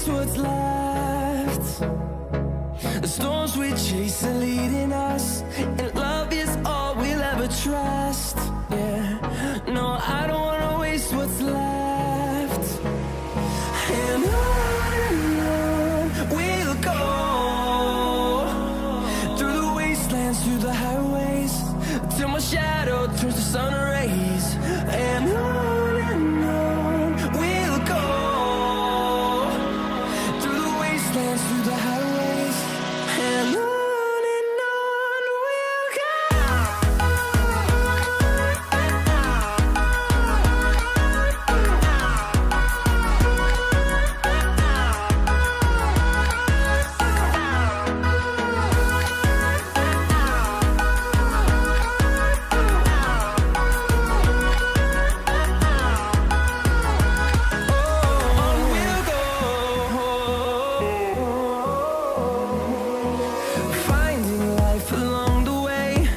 waste what's left. The storms we chase are leading us, and love is all we'll ever trust. Yeah, no, I don't wanna waste what's left. And on we'll go, through the wastelands, through the highways, till my shadow turns to sun rays. And on we'll go, through the wastelands, through the highways, and on we'll go. Finding life along the way,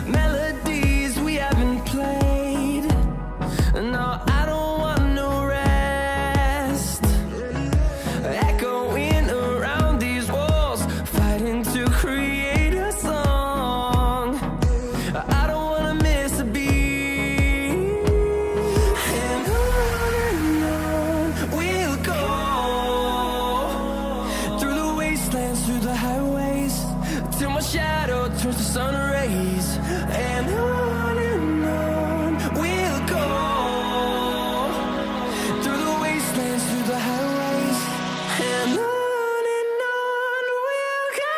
melodies we haven't played. No, I don't want no rest. Echoing around these walls, fighting to create a song. I don't wanna miss a beat. And on we'll go, through the wastelands, through the highways, till my shadow turns to sun rays. And on we'll go, through the wastelands, through the highways, and on we'll go.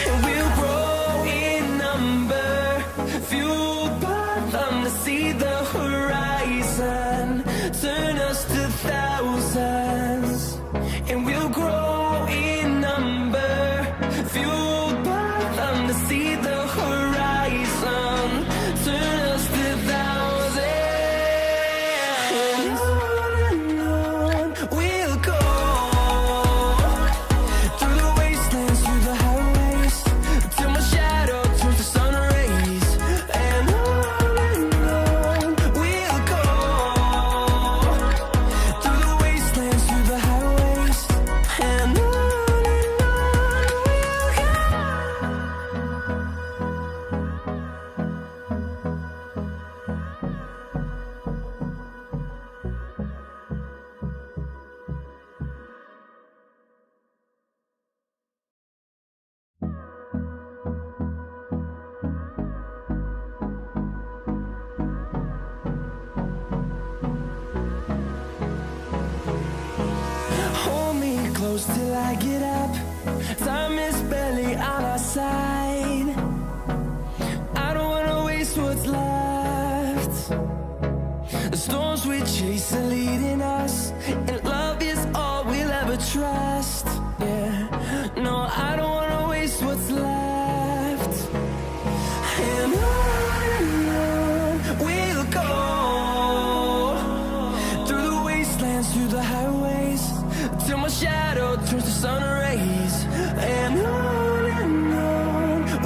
And we'll grow in number, fueled by them to see the horizon, turn us to thousands. And we'll grow in number, fueled by them to see the horizon, turn us to thousands. And on we'll go, through the wastelands, through the highways, till my shadow turns to sun rays. And on we'll go, through the wastelands, through the highways, and on we'll go. Hold me close till I get up. Time is barely on our side. I don't wanna waste what's left. The storms we chase are leading us, and love is all we'll ever trust. Yeah, no, I don't wanna waste what's left. And on we'll go, through the wastelands, through the highways, till my shadow turns to sun rays. And on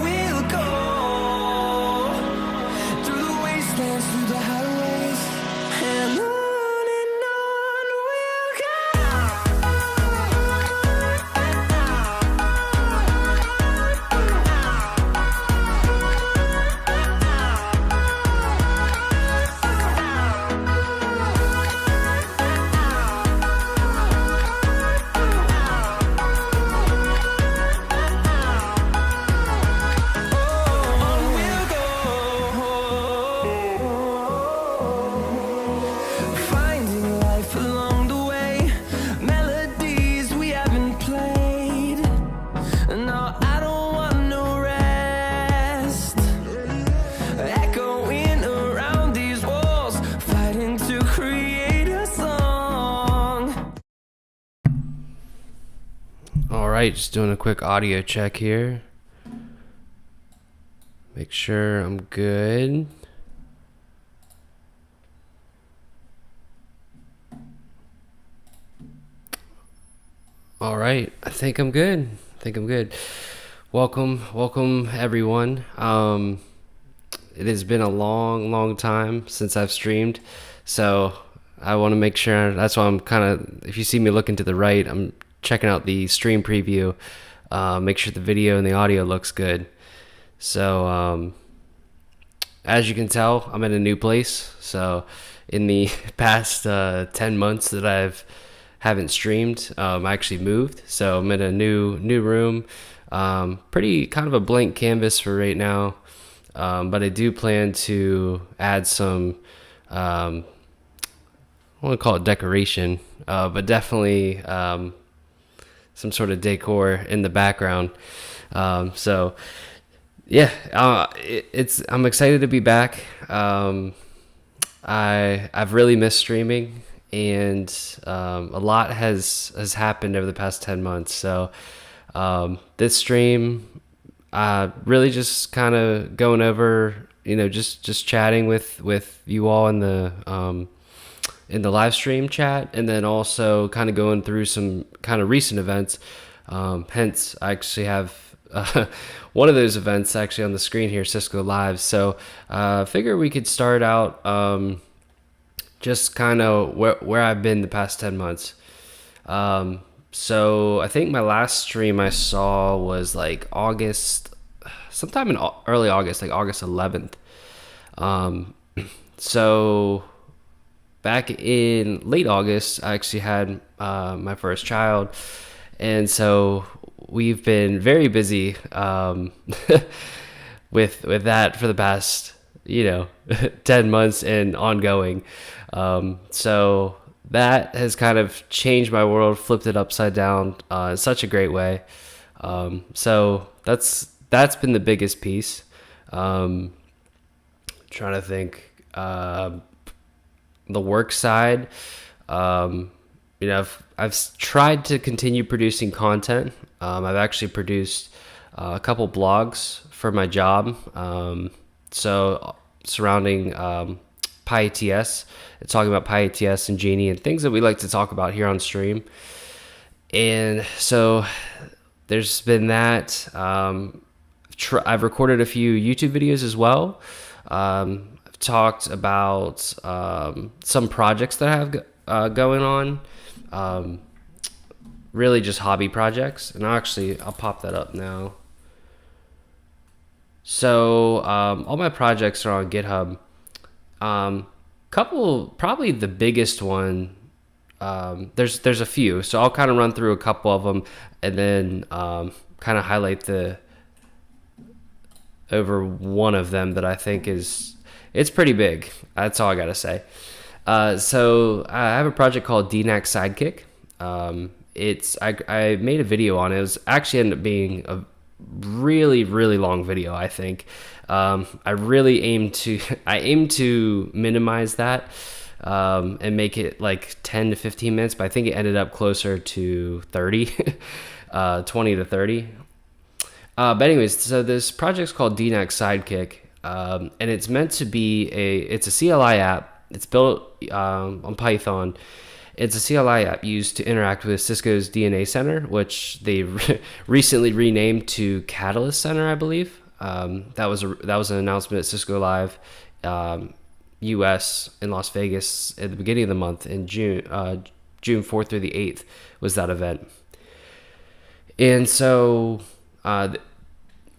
we'll go, through the wastelands, through the highways, and on we'll go. Alright, just doing a quick audio check here. Make sure I'm good. All right, I think I'm good. Welcome everyone. It has been a long time since I've streamed, so I want to make sure. That's why I'm kind of. If you see me looking to the right, I'm checking out the stream preview. Make sure the video and the audio looks good. So, as you can tell, I'm in a new place. So, in the past 10 months that I've haven't streamed, I actually moved. So I'm in a new room. Pretty kind of a blank canvas for right now. But I do plan to add some, I want to call it decoration, but definitely some sort of decor in the background. So yeah, I'm excited to be back. I've really missed streaming, and a lot has happened over the past 10 months. So this stream, really just kind of going over, just chatting with you all in the live stream chat, and then also kind of going through some kind of recent events. Hence, I actually have one of those events actually on the screen here, Cisco Live. So figure we could start out just kind of where I've been the past 10 months. So I think my last stream I saw was like August, sometime in early August, like August 11th. So back in late August, I actually had my first child. And so we've been very busy with that for the past 10 months and ongoing. So that has kind of changed my world, flipped it upside down in such a great way. So that's been the biggest piece. Trying to think, the work side. I've tried to continue producing content. I've actually produced a couple blogs for my job. So surrounding hiatus, it's talking about hiatus and Genie and things that we like to talk about here on stream. And so there's been that. I've recorded a few YouTube videos as well. I've talked about some projects that I have going on. Really just hobby projects. And I'll pop that up now. So all my projects are on GitHub. Probably the biggest one. There's a few, so I'll kind of run through a couple of them, and then kind of highlight over one of them that I think it's pretty big. That's all I gotta say. So I have a project called DNAC Sidekick. I made a video on it. It was actually ended up being a really long video, I think. I aim to minimize that and make it like 10 to 15 minutes, but I think it ended up closer to 30 20 to 30. But anyways, so this project's called DNAC Sidekick, and it's meant to be it's a CLI app. It's built on Python. It's a CLI app used to interact with Cisco's DNA Center, which they recently renamed to Catalyst Center, I believe. That was an announcement at Cisco Live US in Las Vegas at the beginning of the month in June 4th through the 8th was that event. And so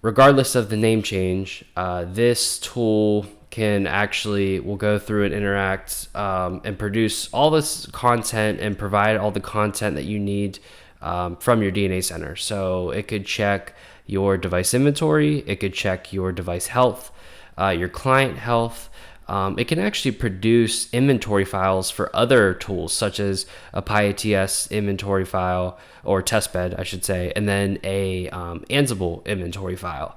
regardless of the name change, this tool will go through and interact and produce all this content and provide all the content that you need from your DNA center. So it could check your device inventory, it could check your device health, your client health. It can actually produce inventory files for other tools, such as a hiatus inventory file, or testbed, I should say, and then a Ansible inventory file.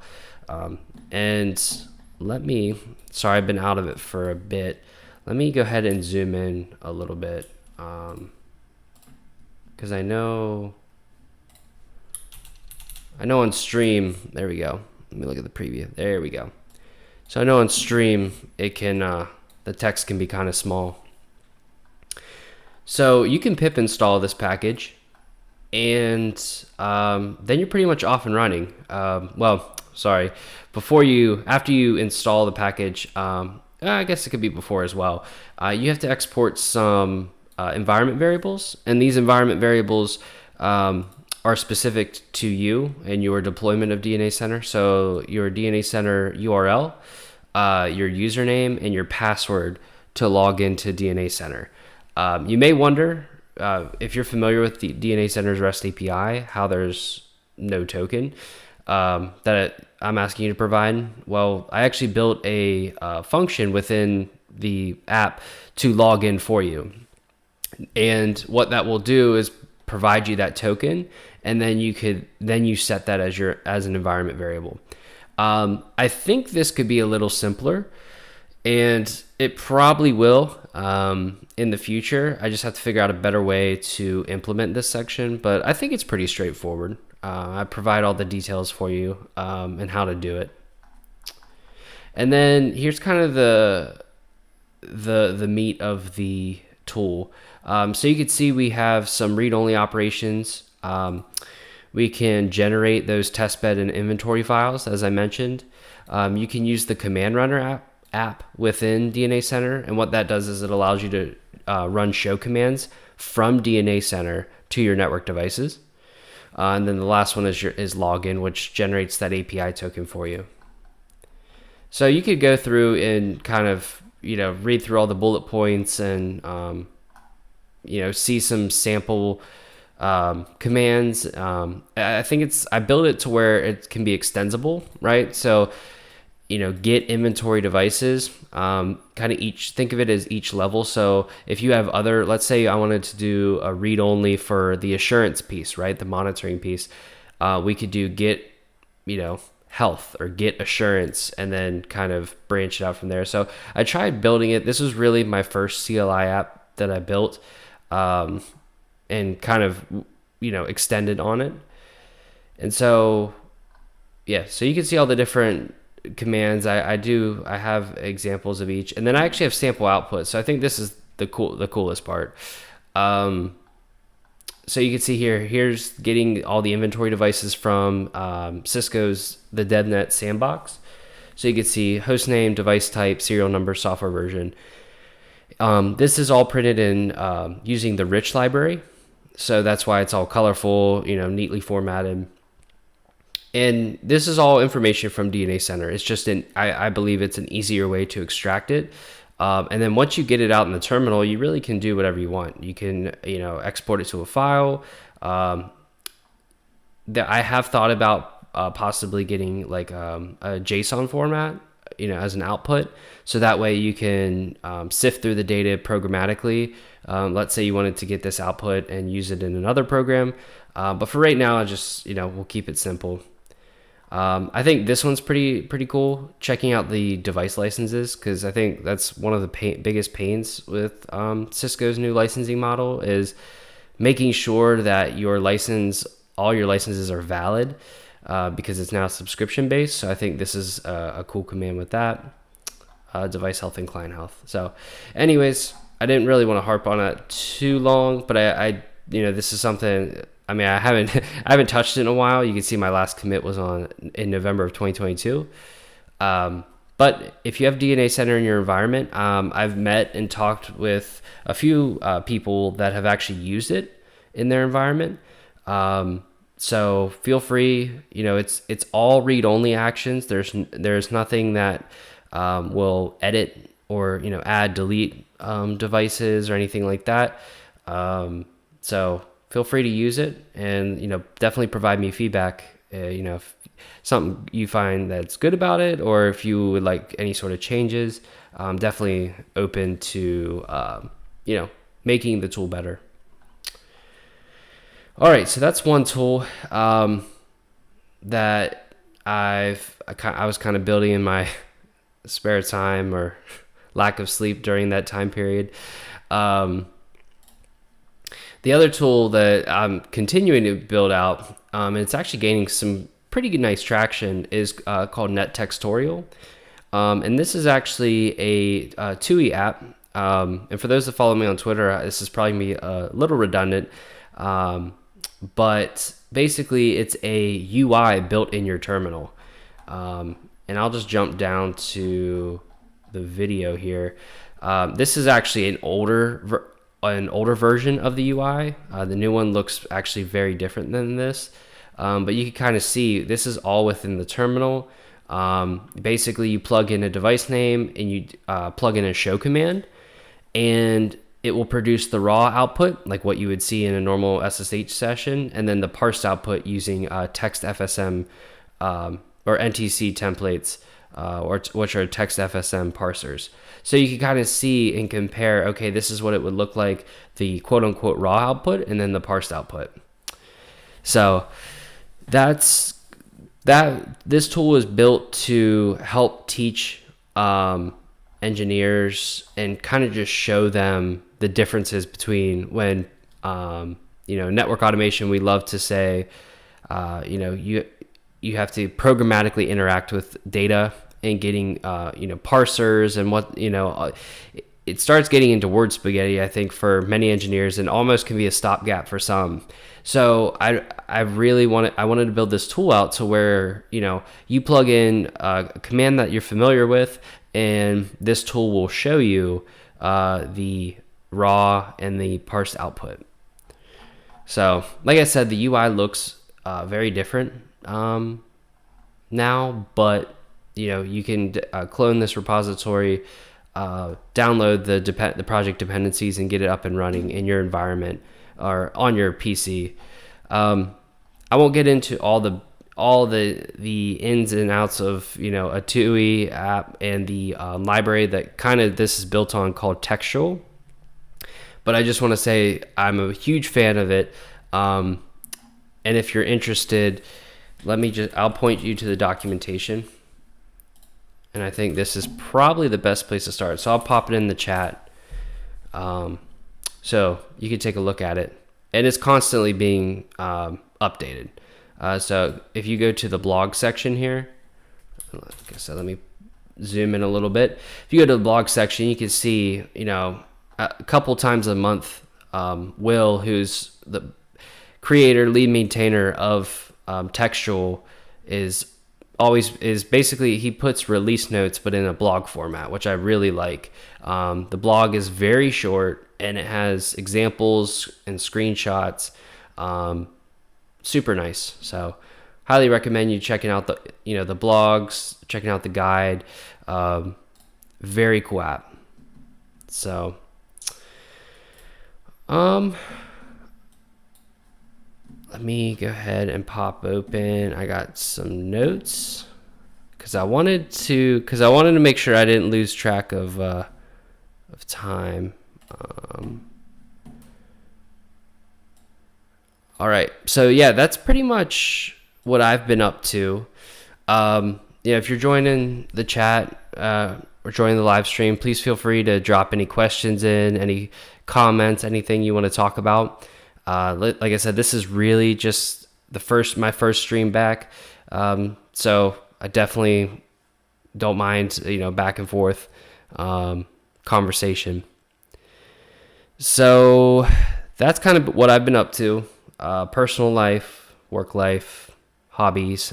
Sorry, I've been out of it for a bit. Let me go ahead and zoom in a little bit, because I know on stream, there we go. Let me look at the preview. There we go. So I know on stream, it can the text can be kind of small. So you can pip install this package. and then you're pretty much off and running. After you install the package, I guess it could be before as well. You have to export some environment variables, and these environment variables are specific to you and your deployment of DNA Center. So your DNA Center URL, your username, and your password to log into DNA Center. You may wonder, if you're familiar with the DNA Center's REST API, how there's no token that I'm asking you to provide. Well, I actually built a function within the app to log in for you. And what that will do is provide you that token, and then you set that as an environment variable. I think this could be a little simpler, and it probably will in the future. I just have to figure out a better way to implement this section, but I think it's pretty straightforward. I provide all the details for you and how to do it. And then here's kind of the meat of the tool. So you can see we have some read-only operations. We can generate those testbed and inventory files, as I mentioned. You can use the command runner app within DNA Center, and what that does is it allows you to run show commands from DNA Center to your network devices. And then the last one is login, which generates that API token for you. So you could go through and kind of read through all the bullet points and see some sample commands. I think I built it to where it can be extensible, right? So get inventory devices, kind of think of it as each level. So if you have let's say I wanted to do a read only for the assurance piece, right? The monitoring piece, we could do get, health or get assurance, and then kind of branch it out from there. So I tried building it. This was really my first CLI app that I built, and kind of, extended on it. And so, so you can see all the different commands. I have examples of each, and then I actually have sample outputs. So I think this is the coolest part. So you can see here's getting all the inventory devices from Cisco's the DevNet sandbox. So you can see host name, device type, serial number, software version. This is all printed in using the rich library. So that's why it's all colorful, neatly formatted. And this is all information from DNA Center. It's just I believe it's an easier way to extract it. And then once you get it out in the terminal, you really can do whatever you want. You can, export it to a file. That I have thought about possibly getting like a JSON format, as an output. So that way you can sift through the data programmatically. Let's say you wanted to get this output and use it in another program. But for right now, I just, we'll keep it simple. I think this one's pretty cool, checking out the device licenses, because I think that's one of the biggest pains with Cisco's new licensing model, is making sure that all your licenses are valid, because it's now subscription based. So I think this is a cool command with that, device health and client health. So anyways, I didn't really want to harp on it too long, but I this is something. I mean, I haven't touched it in a while. You can see my last commit was in November of 2022. But if you have DNA Center in your environment, I've met and talked with a few people that have actually used it in their environment. So feel free. It's all read-only actions. There's nothing that will edit or add, delete devices or anything like that. So feel free to use it, and definitely provide me feedback. If something you find that's good about it, or if you would like any sort of changes, I'm definitely open to making the tool better. All right, so that's one tool that I was kind of building in my spare time or lack of sleep during that time period. The other tool that I'm continuing to build out, and it's actually gaining some pretty good, nice traction, is called NetTextorial. And this is actually a TUI app. And for those that follow me on Twitter, this is probably me a little redundant. but basically it's a UI built in your terminal. And I'll just jump down to the video here. This is actually an older version of the UI. The new one looks actually very different than this, but you can kind of see this is all within the terminal. Basically, you plug in a device name and you plug in a show command, and it will produce the raw output like what you would see in a normal SSH session, and then the parsed output using text FSM or NTC templates, which are text FSM parsers. So you can kind of see and compare, okay, this is what it would look like, the quote unquote raw output and then the parsed output. So this tool is built to help teach engineers and kind of just show them the differences between when, network automation, we love to say, you have to programmatically interact with data and getting, parsers and what, it starts getting into word spaghetti, I think, for many engineers, and almost can be a stopgap for some. So I wanted to build this tool out to where, you plug in a command that you're familiar with, and this tool will show you the raw and the parsed output. So like I said, the UI looks very different now, but you can clone this repository, download the project dependencies, and get it up and running in your environment or on your PC. I won't get into all the ins and outs of a TUI app and the library that kind of this is built on, called Textual. But I just want to say I'm a huge fan of it. And if you're interested, I'll point you to the documentation. And I think this is probably the best place to start. So I'll pop it in the chat. So you can take a look at it. And it's constantly being updated. So if you go to the blog section here, like I said, let me zoom in a little bit. If you go to the blog section, you can see, a couple times a month, Will, who's the creator, lead maintainer of Textual, is basically, he puts release notes but in a blog format, which I really like. The blog is very short and it has examples and screenshots. Super nice. So highly recommend you checking out the blogs, checking out the guide. Very cool app. So let me go ahead and pop open. I got some notes because I wanted to make sure I didn't lose track of time. All right. So yeah, that's pretty much what I've been up to. If you're joining the chat or joining the live stream, please feel free to drop any questions in, any comments, anything you want to talk about. Like I said, this is really just my first stream back. So I definitely don't mind, back and forth, conversation. So that's kind of what I've been up to, personal life, work life, hobbies.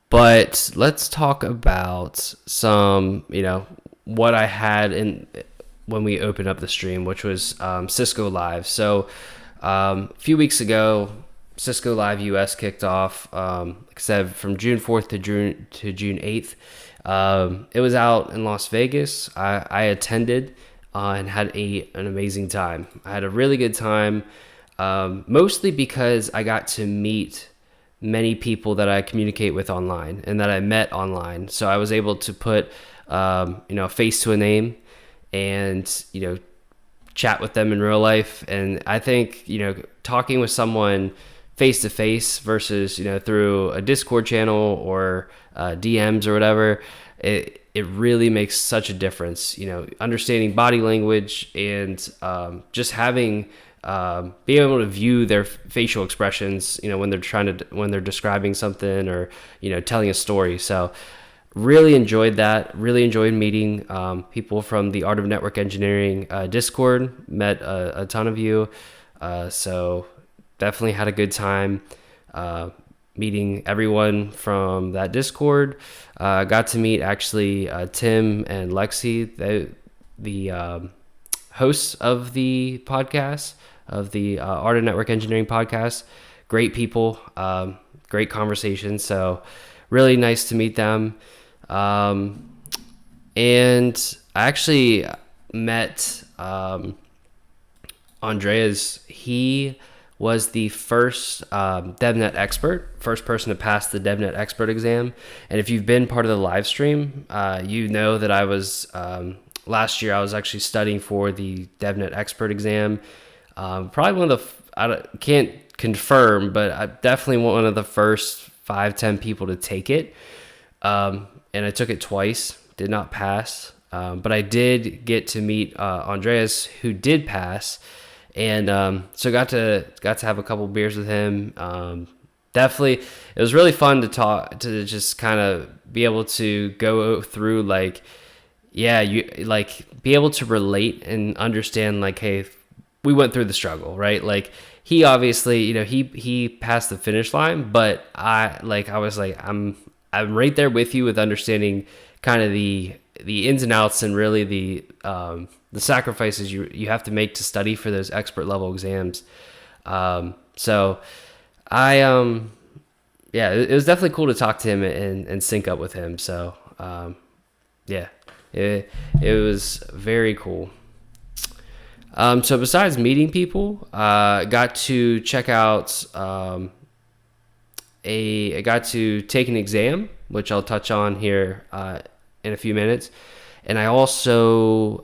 But let's talk about some, what I had when we opened up the stream, which was Cisco Live. So a few weeks ago, Cisco Live US kicked off, like I said, from June 4th to June 8th. It was out in Las Vegas. I attended and had an amazing time. I had a really good time, mostly because I got to meet many people that I communicate with online and that I met online. So I was able to put a face to a name and chat with them in real life. And I think talking with someone face to face versus through a Discord channel or DMs or whatever, it really makes such a difference. Understanding body language and just having being able to view their facial expressions when they're describing something or telling a story. So really enjoyed that. Really enjoyed meeting people from the Art of Network Engineering Discord. Met a ton of you. So definitely had a good time meeting everyone from that Discord. Got to meet actually Tim and Lexi, the hosts of the podcast, of the Art of Network Engineering podcast. Great people, great conversation. So really nice to meet them. And I actually met Andreas. He was the first DevNet expert, first person to pass the DevNet expert exam. And if you've been part of the live stream, you know that I was, last year I was actually studying for the DevNet expert exam. Probably one of the, I can't confirm, but I definitely one of the first 5-10 people to take it. And I took it twice, did not pass. But I did get to meet Andreas, who did pass. And so got to have a couple beers with him. Definitely, it was really fun to talk, to just kind of be able to go through, like, yeah, you like be able to relate and understand, like, hey, we went through the struggle, right? Like, he obviously, you know, he passed the finish line, but I was like, I'm right there with you with understanding kind of the ins and outs, and really the sacrifices you have to make to study for those expert level exams. So I yeah, it was definitely cool to talk to him and sync up with him. So yeah, it was very cool. So besides meeting people, got to check out I got to take an exam, which I'll touch on here in a few minutes. And I also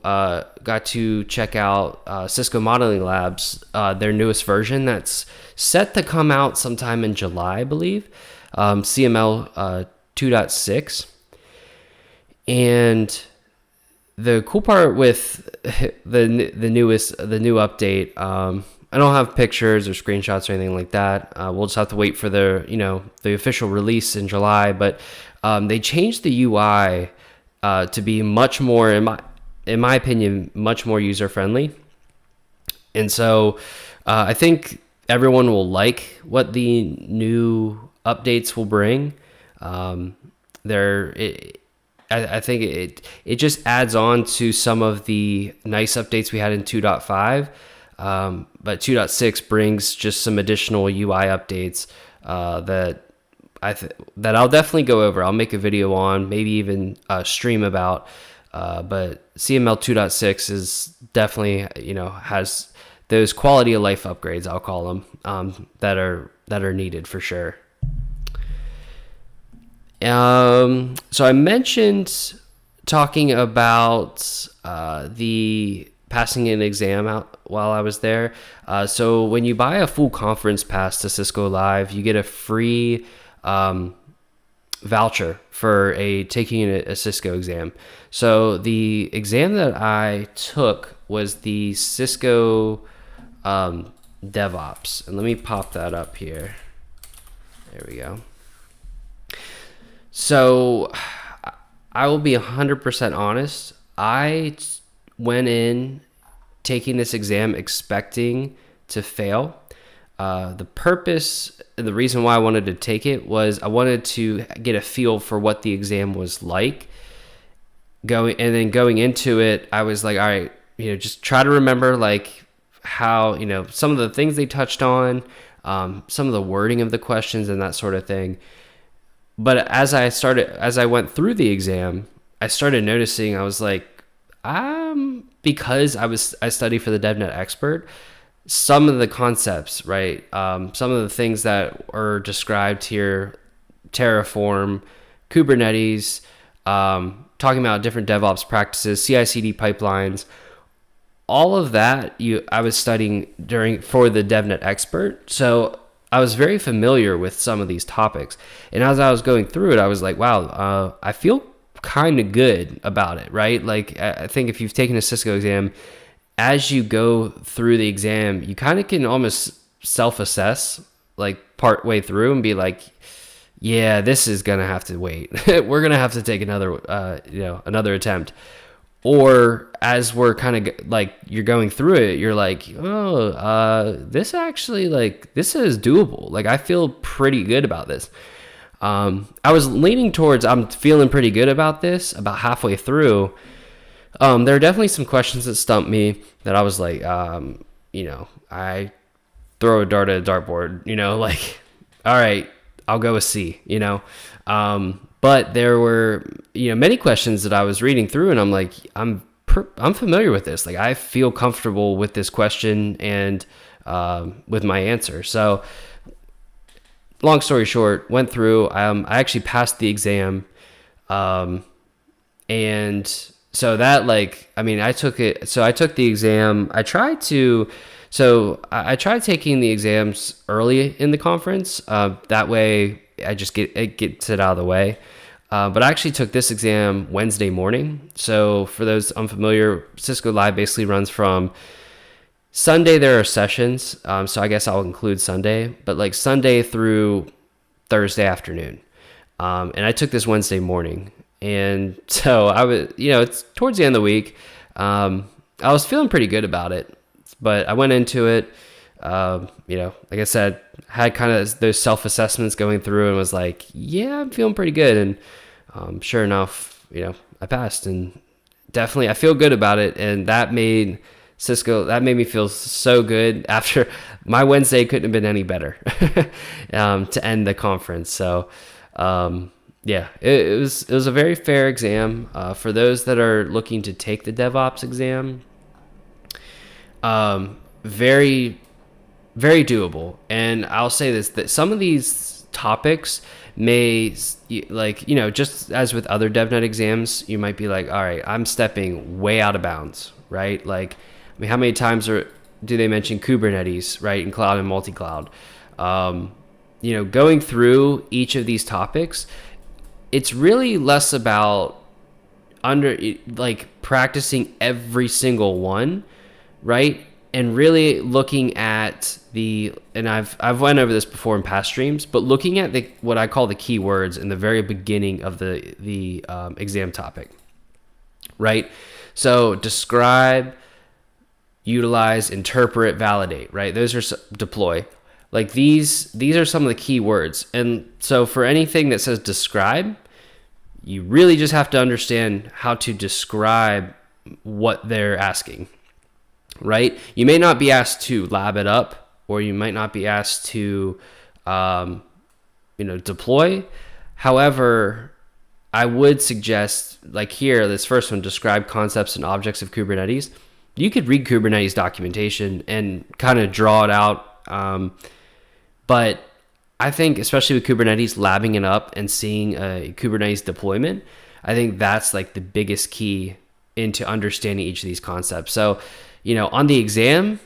got to check out Cisco Modeling Labs, their newest version that's set to come out sometime in July, I believe, CML 2.6. And the cool part with the new update, I don't have pictures or screenshots or anything like that. We'll just have to wait for the official release in July. But they changed the UI to be much more, in my opinion, much more user friendly. And so I think everyone will like what the new updates will bring. I think it just adds on to some of the nice updates we had in 2.5. But 2.6 brings just some additional UI updates that I'll definitely go over. I'll make a video on, maybe even stream about. But CML 2.6 is definitely, has those quality of life upgrades, I'll call them, that are needed for sure. So I mentioned talking about the passing an exam out while I was there. So when you buy a full conference pass to Cisco Live, you get a free voucher for taking a Cisco exam. So the exam that I took was the Cisco DevOps. And let me pop that up here. There we go. So I will be 100% honest. I went in taking this exam expecting to fail. The purpose, the reason why I wanted to take it was I wanted to get a feel for what the exam was like. Going into it, I was like, all right, just try to remember like how, some of the things they touched on, some of the wording of the questions and that sort of thing. But as I went through the exam, I started noticing, I was like, because I studied for the DevNet expert, some of the concepts, right? Some of the things that are described here, Terraform, Kubernetes, talking about different DevOps practices, CI/CD pipelines, all of that I was studying for the DevNet expert. So I was very familiar with some of these topics. And as I was going through it, I was like, wow, I feel kind of good about it, right? Like, I think if you've taken a Cisco exam, as you go through the exam, you kind of can almost self-assess like part way through and be like, yeah, this is gonna have to wait. We're gonna have to take another, another attempt. Or as we're kind of like you're going through it, you're like, oh, this actually like this is doable. Like I feel pretty good about this. I was leaning towards I'm feeling pretty good about this about halfway through. There are definitely some questions that stumped me that I was like, I throw a dart at a dartboard, like, all right, I'll go with C, but there were, many questions that I was reading through and I'm like, I'm familiar with this. Like I feel comfortable with this question and, with my answer. So long story short, went through, I actually passed the exam. And so that I took it. So I took the exam. I tried taking the exams early in the conference. That way I just gets it out of the way. But I actually took this exam Wednesday morning. So for those unfamiliar, Cisco Live basically runs from Sunday. There are sessions. So I guess I'll include Sunday, but like Sunday through Thursday afternoon. And I took this Wednesday morning. And so I was, it's towards the end of the week. I was feeling pretty good about it, but I went into it, like I said, had kind of those self-assessments going through and was like, yeah, I'm feeling pretty good. And, sure enough, I passed and definitely I feel good about it. And that made me feel so good after my Wednesday couldn't have been any better, to end the conference. So, yeah, it was a very fair exam. For those that are looking to take the DevOps exam, very, very doable. And I'll say this, that some of these topics may, just as with other DevNet exams, you might be like, all right, I'm stepping way out of bounds, right? Like, how many times do they mention Kubernetes, right, in cloud and multi-cloud? Going through each of these topics, it's really less about practicing every single one, right? And really looking at and I've went over this before in past streams, but looking at what I call the keywords in the very beginning of the exam topic, right? So describe, utilize, interpret, validate, right? Those are deploy. Like these are some of the key words. And so for anything that says describe, you really just have to understand how to describe what they're asking, right? You may not be asked to lab it up, or you might not be asked to, deploy. However, I would suggest, like here, this first one, describe concepts and objects of Kubernetes. You could read Kubernetes documentation and kind of draw it out. But I think, especially with Kubernetes, labbing it up and seeing a Kubernetes deployment, I think that's like the biggest key into understanding each of these concepts. So, on the exam,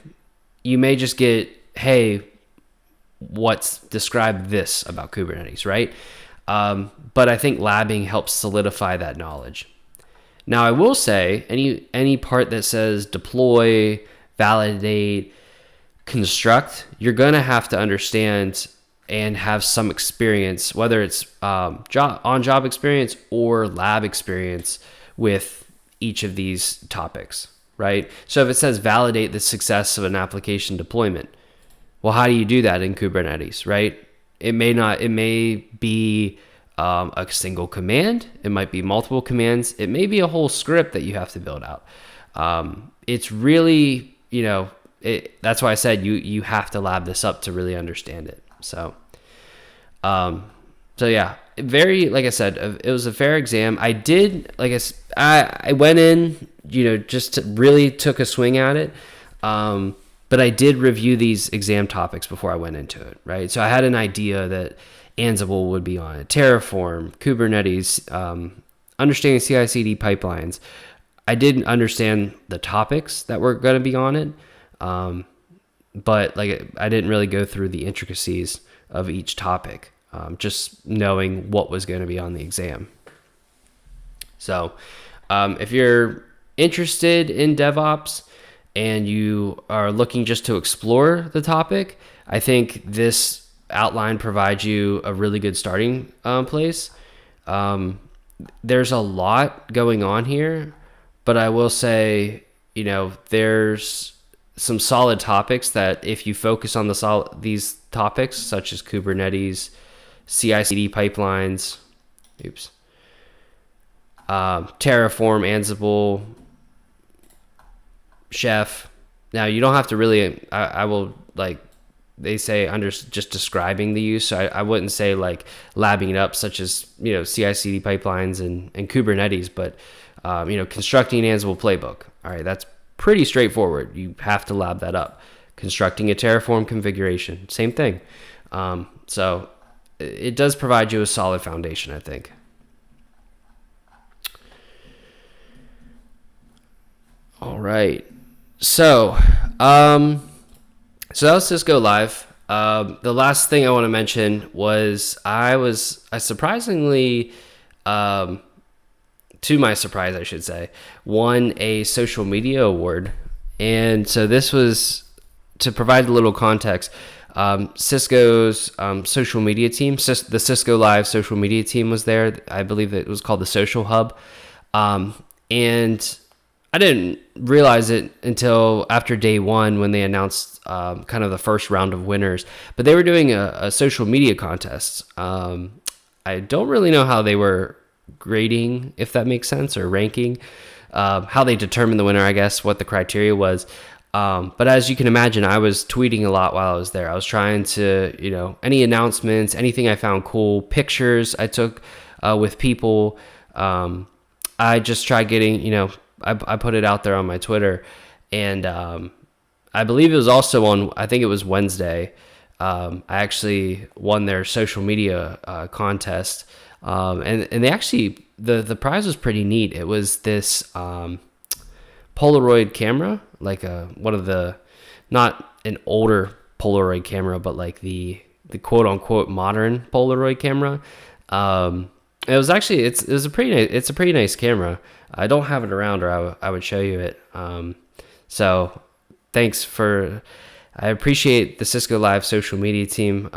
you may just get, hey, describe this about Kubernetes, right? But I think labbing helps solidify that knowledge. Now, I will say any part that says deploy, validate, construct, you're going to have to understand and have some experience, whether it's on-job experience or lab experience with each of these topics, right? So if it says validate the success of an application deployment, well, how do you do that in Kubernetes, right? It may be a single command. It might be multiple commands. It may be a whole script that you have to build out. It's really, that's why I said you have to lab this up to really understand it. So yeah, like I said, it was a fair exam. I did, I went in, just really took a swing at it. But I did review these exam topics before I went into it, right? So I had an idea that Ansible would be on it, Terraform, Kubernetes, understanding CI/CD pipelines. I didn't understand the topics that were going to be on it, but I didn't really go through the intricacies of each topic, just knowing what was going to be on the exam. So if you're interested in DevOps and you are looking just to explore the topic, I think this outline provides you a really good starting place. There's a lot going on here, but I will say, there's some solid topics that if you focus on these topics, such as Kubernetes, CI/CD pipelines, Terraform, Ansible, Chef. Now you don't have to really. I will they say under just describing the use. So I wouldn't say like labbing it up, such as CI/CD pipelines and Kubernetes, but constructing an Ansible playbook. All right, that's pretty straightforward. You have to lab that up. Constructing a Terraform configuration, same thing. So it does provide you a solid foundation, I think. All right. So that was Cisco Live. The last thing I want to mention was I surprisingly, to my surprise, I should say, won a social media award. And so this was, to provide a little context, Cisco's social media team, the Cisco Live social media team was there. I believe it was called the Social Hub. And I didn't realize it until after day one when they announced kind of the first round of winners. But they were doing a social media contest. I don't really know how they were grading, if that makes sense, or ranking, how they determined the winner, I guess, what the criteria was. But as you can imagine, I was tweeting a lot while I was there. I was trying to, any announcements, anything I found cool, pictures I took with people. I just tried getting, I put it out there on my Twitter, and I believe it was also on, I think it was Wednesday. I actually won their social media contest, and they actually, the prize was pretty neat. It was this Polaroid camera, like one of the, not an older Polaroid camera, but like the quote unquote modern Polaroid camera. It was actually, it's a pretty nice camera. I don't have it around, or I would show you it. So thanks I appreciate the Cisco Live social media team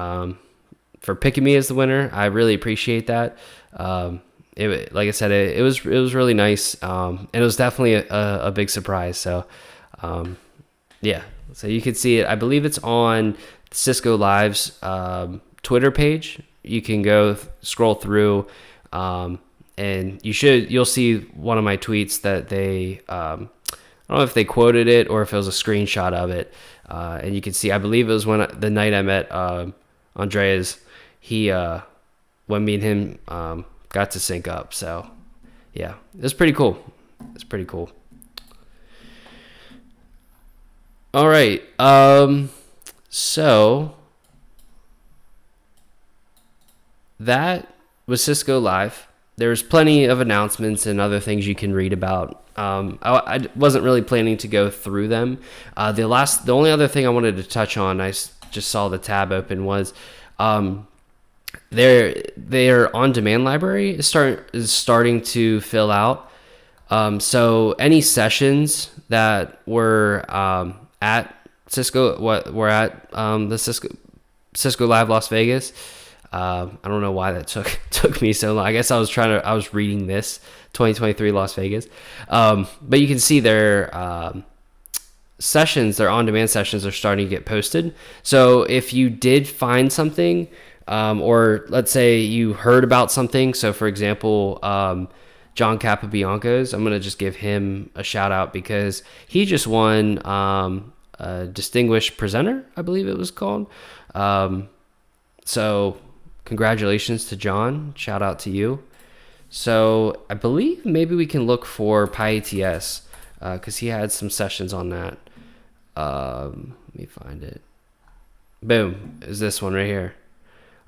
for picking me as the winner. I really appreciate that. Like I said, it was really nice. And it was definitely a big surprise. So, yeah, so you can see it. I believe it's on Cisco Live's Twitter page. You can go scroll through, and you'll see one of my tweets that they, I don't know if they quoted it or if it was a screenshot of it. And you can see, I believe it was the night I met Andreas, when me and him got to sync up. So yeah, it's pretty cool. All right. So that was Cisco Live. There's plenty of announcements and other things you can read about. I wasn't really planning to go through them. The only other thing I wanted to touch on, I just saw the tab open, was their on-demand library is starting to fill out. So any sessions that were at Cisco, were at the Cisco Live Las Vegas. I don't know why that took me so long. I guess I was reading this 2023 Las Vegas. But you can see their sessions, their on-demand sessions, are starting to get posted. So if you did find something, or let's say you heard about something. So for example, John Capabianco's, I'm going to just give him a shout out because he just won a distinguished presenter, I believe it was called. So congratulations to John. Shout out to you. So I believe maybe we can look for PyATS because he had some sessions on that. Let me find it. Boom, is this one right here.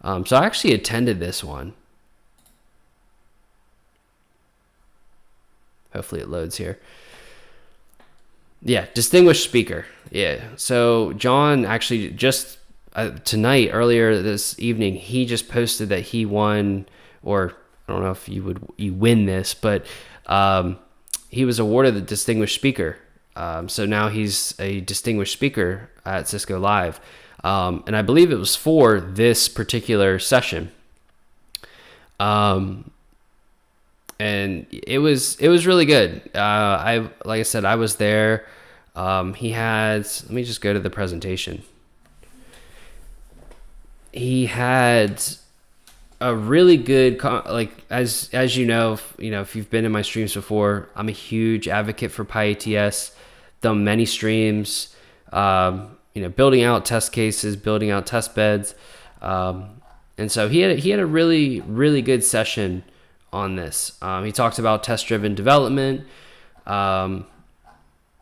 So I actually attended this one. Hopefully it loads here. Yeah, distinguished speaker. Yeah, so John actually just tonight, earlier this evening, he just posted that he won, or I don't know if you win this, but he was awarded the distinguished speaker. So now he's a distinguished speaker at Cisco Live. And I believe it was for this particular session. And it was really good. Like I said, I was there. He had, let me just go to the presentation. He had a really good, like, as you know, if you've been in my streams before, I'm a huge advocate for hiatus. Done many streams, building out test cases, building out test beds. And so he had a really, really good session on this. He talked about test-driven development. And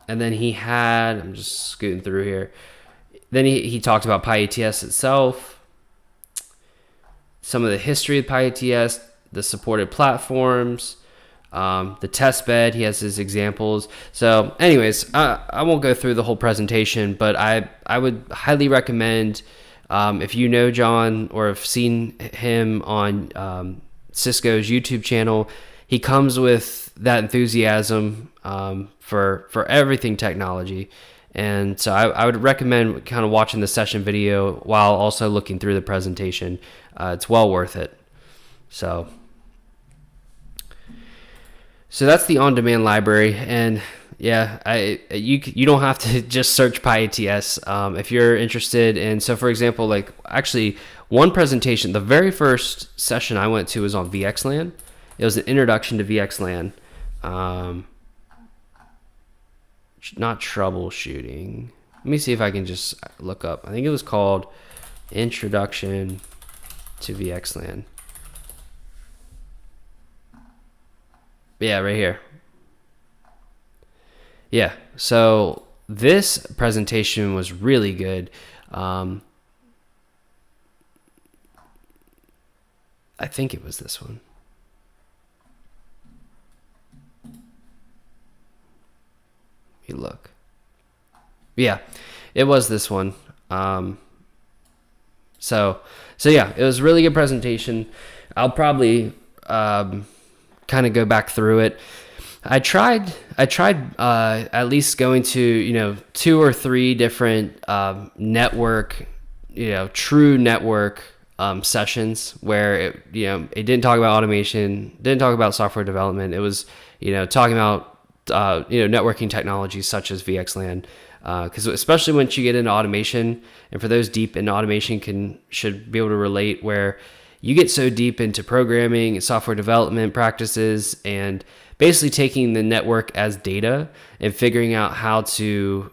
then he had, I'm just scooting through here. Then he talked about hiatus itself, some of the history of hiatus, the supported platforms, the test bed. He has his examples. So anyways, I won't go through the whole presentation, but I would highly recommend, if you know John or have seen him on Cisco's YouTube channel, he comes with that enthusiasm for everything technology. And so I would recommend kind of watching the session video while also looking through the presentation. It's well worth it. So that's the on-demand library. And yeah, you don't have to just search hiatus if you're interested in. So for example, like actually one presentation, the very first session I went to was on VXLAN. It was an introduction to VXLAN. Not troubleshooting. Let me see if I can just look up. I think it was called Introduction to VXLAN. Yeah, right here. Yeah, so this presentation was really good. I think it was this one. Let me look. Yeah, it was this one. So yeah, it was a really good presentation. I'll probably kind of go back through it. I tried at least going to 2 or 3 different network, true network sessions where it didn't talk about automation, didn't talk about software development. It was talking about networking technologies such as VXLAN, because especially once you get into automation, and for those deep in automation should be able to relate, where you get so deep into programming and software development practices and basically taking the network as data and figuring out how to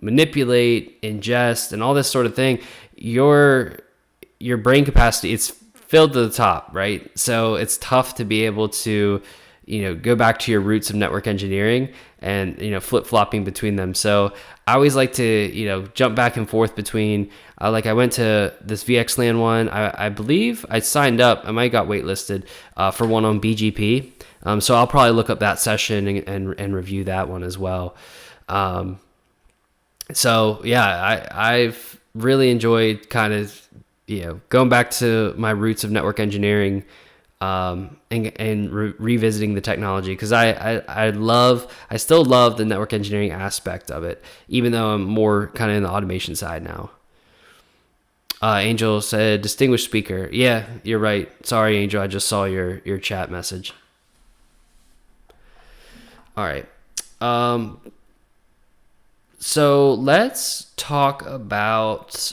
manipulate, ingest, and all this sort of thing. Your brain capacity, it's filled to the top, right? So it's tough to be able to go back to your roots of network engineering and, flip-flopping between them. So I always like to, jump back and forth between, I went to this VXLAN one. I believe I signed up. I might got waitlisted for one on BGP. So I'll probably look up that session and review that one as well. So yeah, I've really enjoyed kind of, going back to my roots of network engineering, and revisiting the technology, because I still love the network engineering aspect of it, even though I'm more kind of in the automation side now. Angel said, distinguished speaker. Yeah, you're right. Sorry, Angel. I just saw your chat message. All right. So let's talk about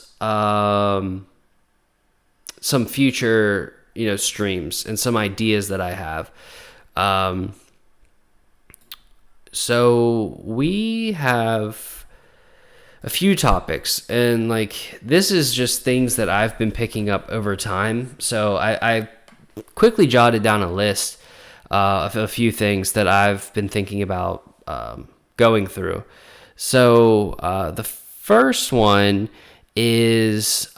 some future streams and some ideas that I have. So we have a few topics, and this is just things that I've been picking up over time. So I quickly jotted down a list of a few things that I've been thinking about going through. So the first one is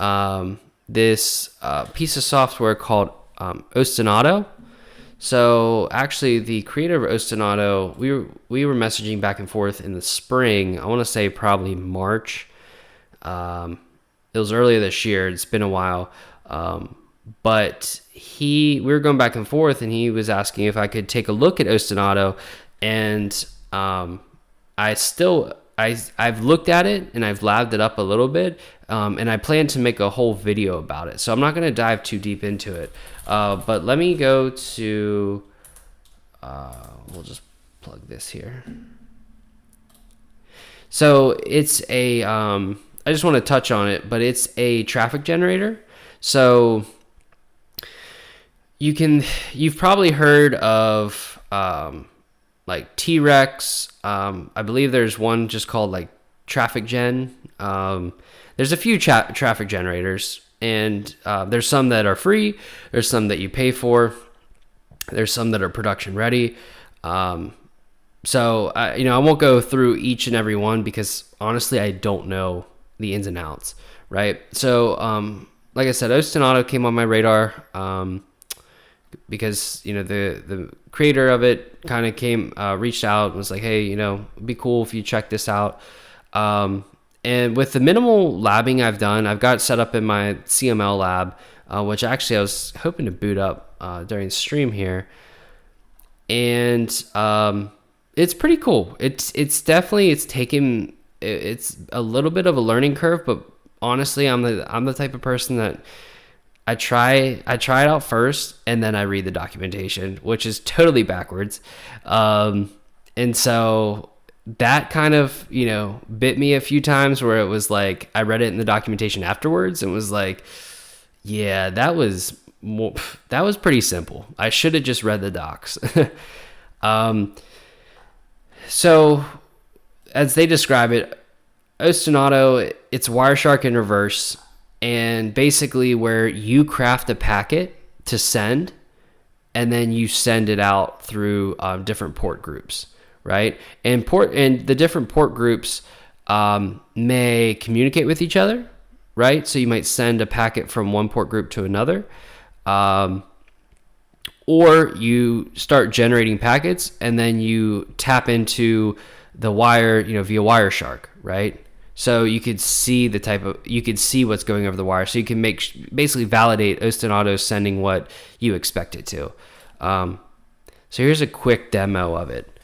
this piece of software called Ostinato. So actually, the creator of Ostinato, we were messaging back and forth in the spring. I want to say probably March. It was earlier this year. It's been a while, but we were going back and forth, and he was asking if I could take a look at Ostinato, and I I've looked at it and I've labbed it up a little bit, and I plan to make a whole video about it. So I'm not going to dive too deep into it. But let me go to, we'll just plug this here. So it's a, I just want to touch on it, but it's a traffic generator. So you've probably heard of, like T-Rex. I believe there's one just called like Traffic Gen. There's a few traffic generators, and there's some that are free. There's some that you pay for. There's some that are production ready. So I won't go through each and every one because honestly, I don't know the ins and outs, right? So like I said, Ostinato came on my radar. Because the creator of it kind of reached out and was like, hey, it'd be cool if you check this out. And with the minimal labbing I've done, I've got set up in my CML lab, which actually I was hoping to boot up during the stream here. And it's pretty cool. It's a little bit of a learning curve, but honestly, I'm the type of person that I try it out first, and then I read the documentation, which is totally backwards. And so that kind of, bit me a few times where it was like, I read it in the documentation afterwards and was like, yeah, that was pretty simple. I should have just read the docs. So as they describe it, Ostinato, it's Wireshark in reverse. And basically where you craft a packet to send, and then you send it out through different port groups, right? And the different port groups may communicate with each other, right? So you might send a packet from one port group to another, or you start generating packets and then you tap into the wire, via Wireshark, right? So you could see what's going over the wire. So you can basically validate Ostinato sending what you expect it to. So here's a quick demo of it.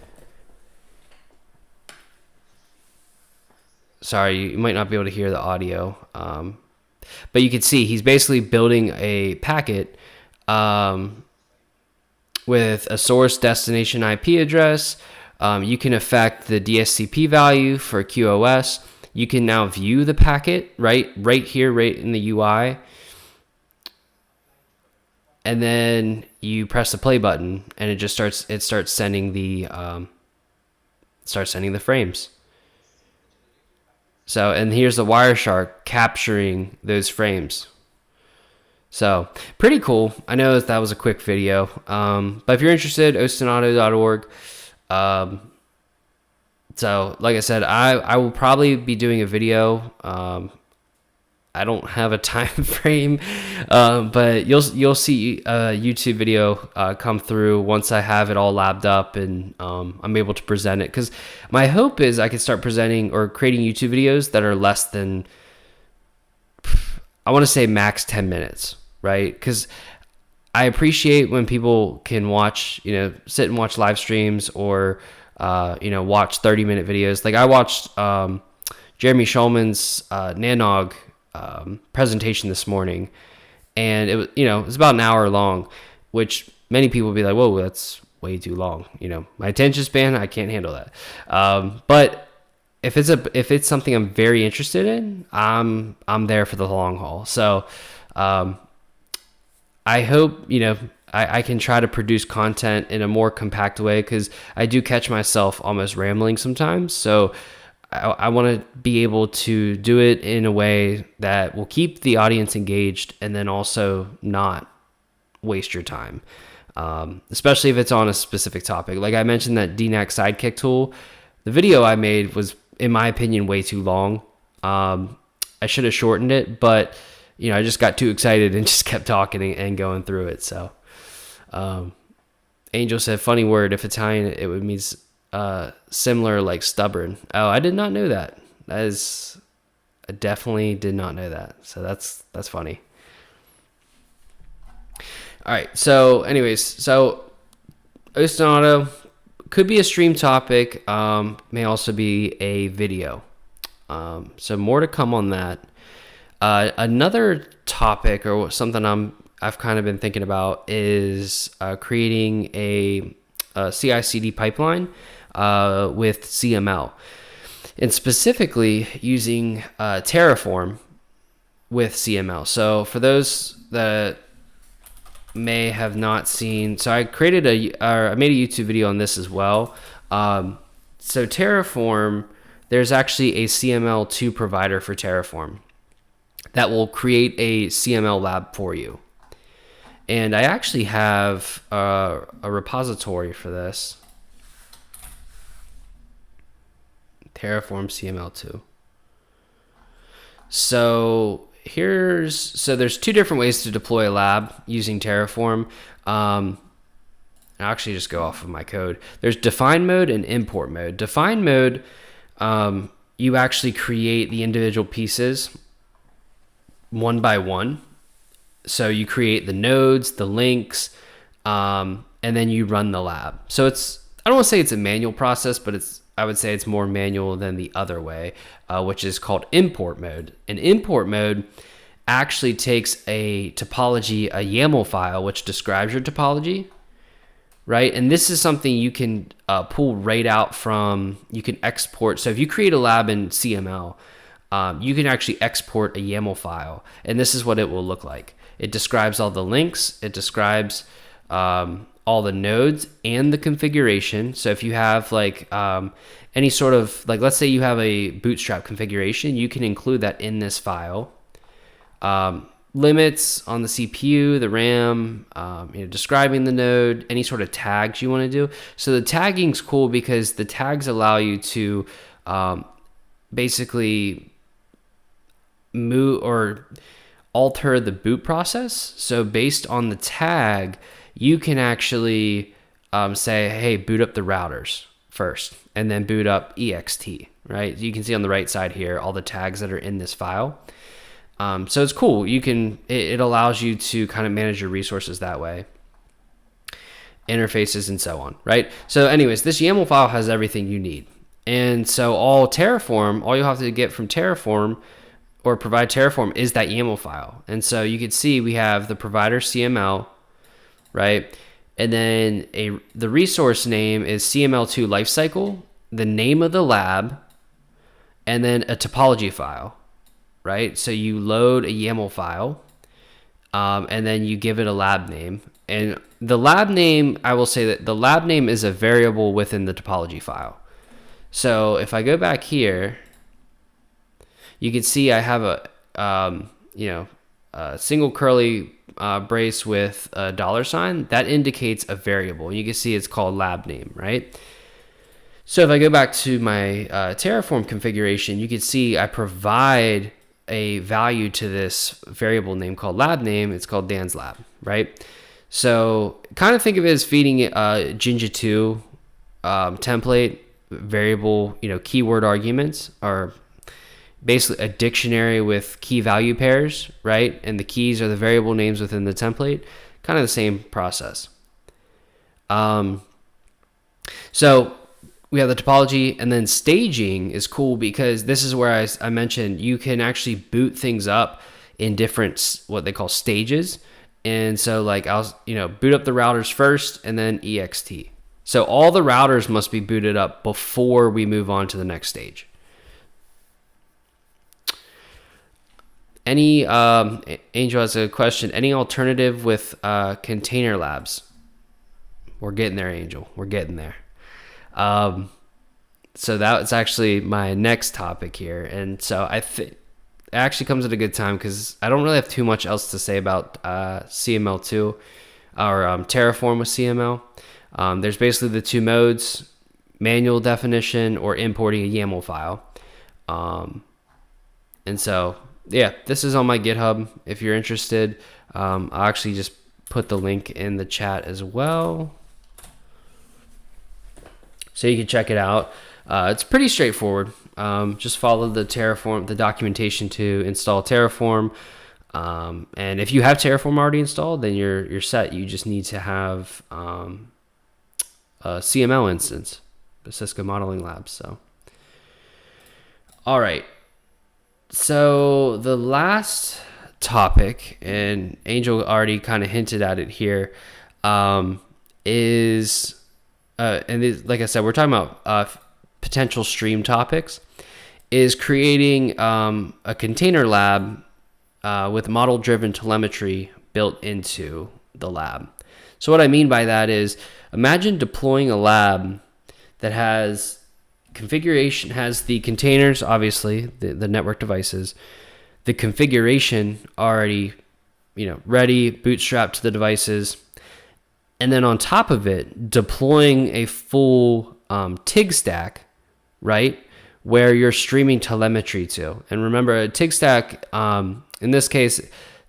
Sorry, you might not be able to hear the audio. But you can see he's basically building a packet with a source destination IP address. You can affect the DSCP value for QoS. You can now view the packet right here, right in the UI. And then you press the play button and it starts sending the frames. So, and here's the Wireshark capturing those frames. So pretty cool. I know that was a quick video. But if you're interested, ostinato.org. So, like I said, I will probably be doing a video. I don't have a time frame, but you'll see a YouTube video come through once I have it all labbed up and I'm able to present it. Because my hope is I can start presenting or creating YouTube videos that are less than, I want to say max 10 minutes, right? Because I appreciate when people can watch, sit and watch live streams or watch 30-minute videos. Like I watched Jeremy Schulman's Nanog presentation this morning, and it was, it was about an hour long, which many people would be like, whoa, that's way too long. My attention span, I can't handle that. But if it's something I'm very interested in, I'm there for the long haul. So I hope, I can try to produce content in a more compact way, because I do catch myself almost rambling sometimes. So I want to be able to do it in a way that will keep the audience engaged and then also not waste your time, especially if it's on a specific topic. Like I mentioned that DNAC sidekick tool, the video I made was, in my opinion, way too long. I should have shortened it, but I just got too excited and just kept talking and going through it. So Angel said, funny word, if Italian, it would mean similar, like stubborn. Oh, I did not know that. I definitely did not know that. So that's funny. All right. So anyways, Ostinato, could be a stream topic, may also be a video. So more to come on that. Another topic or something I've kind of been thinking about is creating a CI/CD pipeline with CML, and specifically using Terraform with CML. So for those that may have not seen, so I made a YouTube video on this as well. So Terraform, there's actually a CML2 provider for Terraform that will create a CML lab for you. And I actually have a repository for this. Terraform CML2. So there's two different ways to deploy a lab using Terraform. I'll actually just go off of my code. There's define mode and import mode. Define mode, you actually create the individual pieces one by one. So you create the nodes, the links, and then you run the lab. So I don't want to say it's a manual process, but I would say it's more manual than the other way, which is called import mode. And import mode actually takes a topology, a YAML file, which describes your topology, right? And this is something you can pull right out from, you can export. So if you create a lab in CML, you can actually export a YAML file, and this is what it will look like. It describes all the links. It describes all the nodes and the configuration. So if you have like any sort of, like, let's say you have a Bootstrap configuration, you can include that in this file. Limits on the CPU, the RAM, describing the node, any sort of tags you want to do. So the tagging's cool because the tags allow you to basically move or alter the boot process. So based on the tag, you can actually say, hey, boot up the routers first, and then boot up ext, right? You can see on the right side here all the tags that are in this file. So it's cool. It allows you to kind of manage your resources that way, interfaces and so on, right? So anyways, this YAML file has everything you need. And so all you have to get from Terraform or provide Terraform is that YAML file. And so you can see we have the provider CML, right? And then the resource name is CML2 lifecycle, the name of the lab, and then a topology file, right? So you load a YAML file, and then you give it a lab name. And the lab name, I will say that the lab name is a variable within the topology file. So if I go back here, you can see I have a single curly brace with a $sign. That indicates a variable. You can see it's called lab name, right? So if I go back to my Terraform configuration, you can see I provide a value to this variable name called lab name. It's called Dan's lab, right? So kind of think of it as feeding it a Jinja 2 template variable, keyword arguments are basically a dictionary with key value pairs, right? And the keys are the variable names within the template, kind of the same process. So we have the topology, and then staging is cool because this is where I mentioned you can actually boot things up in different, what they call stages. And so like I'll, boot up the routers first and then ext. So all the routers must be booted up before we move on to the next stage. Angel has a question. Any alternative with container labs? We're getting there, Angel. We're getting there. So that's actually my next topic here. And so I think it actually comes at a good time because I don't really have too much else to say about CML2 or Terraform with CML. There's basically the two modes, manual definition or importing a YAML file. And so, yeah, this is on my GitHub. If you're interested, I'll actually just put the link in the chat as well, so you can check it out. It's pretty straightforward. Just follow the documentation to install Terraform. And if you have Terraform already installed, then you're set. You just need to have CML instance, the Cisco Modeling Labs. So, all right. So the last topic, and Angel already kind of hinted at it here, is like I said, we're talking about potential stream topics, is creating a container lab with model-driven telemetry built into the lab. So what I mean by that is, imagine deploying a lab that has configuration, has the containers, obviously, the network devices, the configuration already, ready, bootstrapped to the devices, and then on top of it, deploying a full TIG stack, right, where you're streaming telemetry to. And remember, a TIG stack, in this case,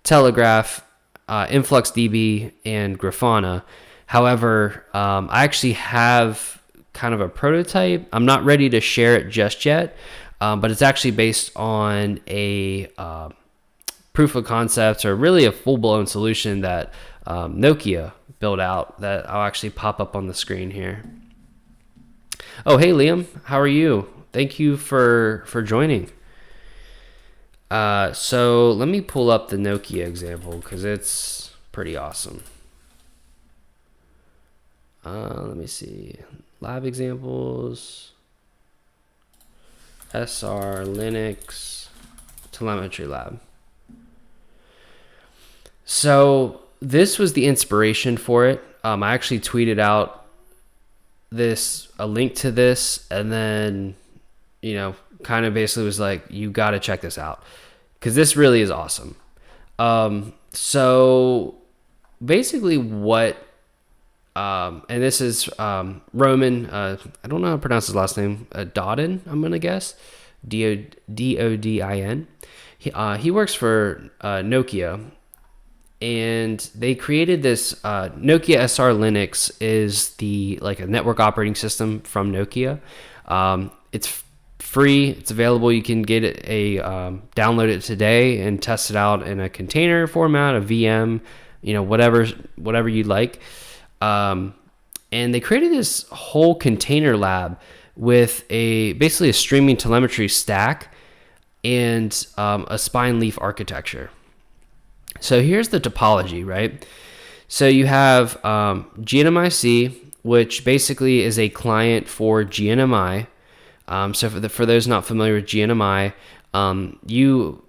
Telegraph, InfluxDB, and Grafana. However, I actually have kind of a prototype. I'm not ready to share it just yet, but it's actually based on a proof of concept, or really a full-blown solution that Nokia built out, that I'll actually pop up on the screen here. Oh, hey, Liam. How are you? Thank you for joining. So let me pull up the Nokia example, because it's pretty awesome. Let me see. Lab examples. SR Linux Telemetry Lab. So this was the inspiration for it. I actually tweeted out a link to this, and then, kind of basically was like, you got to check this out, because this really is awesome. So basically what, and this is Roman, I don't know how to pronounce his last name, Dodin, I'm going to guess, Dodin. He works for Nokia, and they created this, Nokia SR Linux is like a network operating system from Nokia. It's free, it's available. You can get it download it today and test it out in a container format, a VM, whatever you'd like. And they created this whole container lab with basically a streaming telemetry stack and a spine leaf architecture. So here's the topology, right? So you have GNMIC, which basically is a client for GNMI. So for those not familiar with GNMI,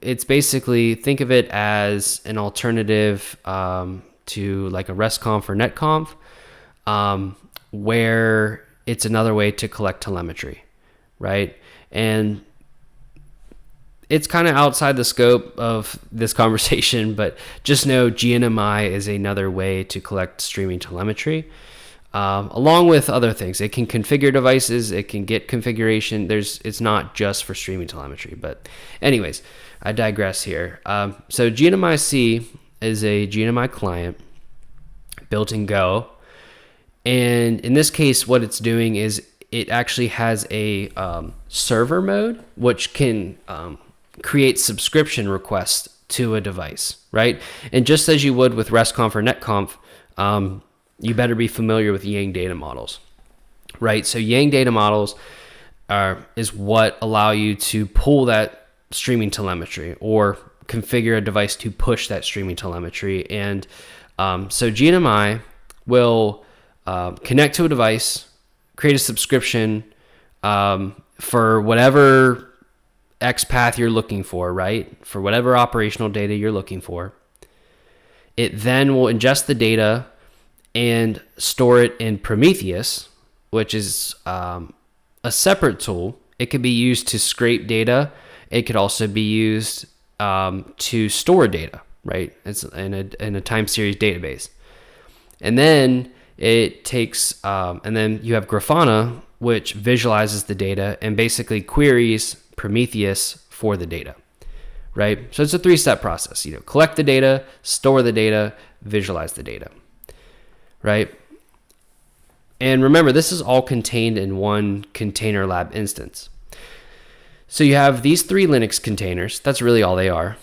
it's basically, think of it as an alternative to like a RESTconf or NetConf, where it's another way to collect telemetry, right? And it's kind of outside the scope of this conversation, but just know GNMI is another way to collect streaming telemetry, along with other things. It can configure devices, it can get configuration. It's not just for streaming telemetry, but anyways, I digress here. So GNMIC is a GNMI client built in Go, and in this case, what it's doing is it actually has a server mode, which can create subscription requests to a device, right? And just as you would with RESTconf or NetConf, you better be familiar with Yang data models, right? So Yang data models is what allow you to pull that streaming telemetry or configure a device to push that streaming telemetry. And so GNMI will connect to a device, create a subscription for whatever X path you're looking for, right? For whatever operational data you're looking for. It then will ingest the data and store it in Prometheus, which is a separate tool. It could be used to scrape data. It could also be used to store data, right? It's in a time series database. And then it takes, and then you have Grafana, which visualizes the data and basically queries Prometheus for the data, right? So it's a 3-step process. Collect the data, store the data, visualize the data, right? And remember, this is all contained in one container lab instance. So you have these 3 Linux containers. That's really all they are.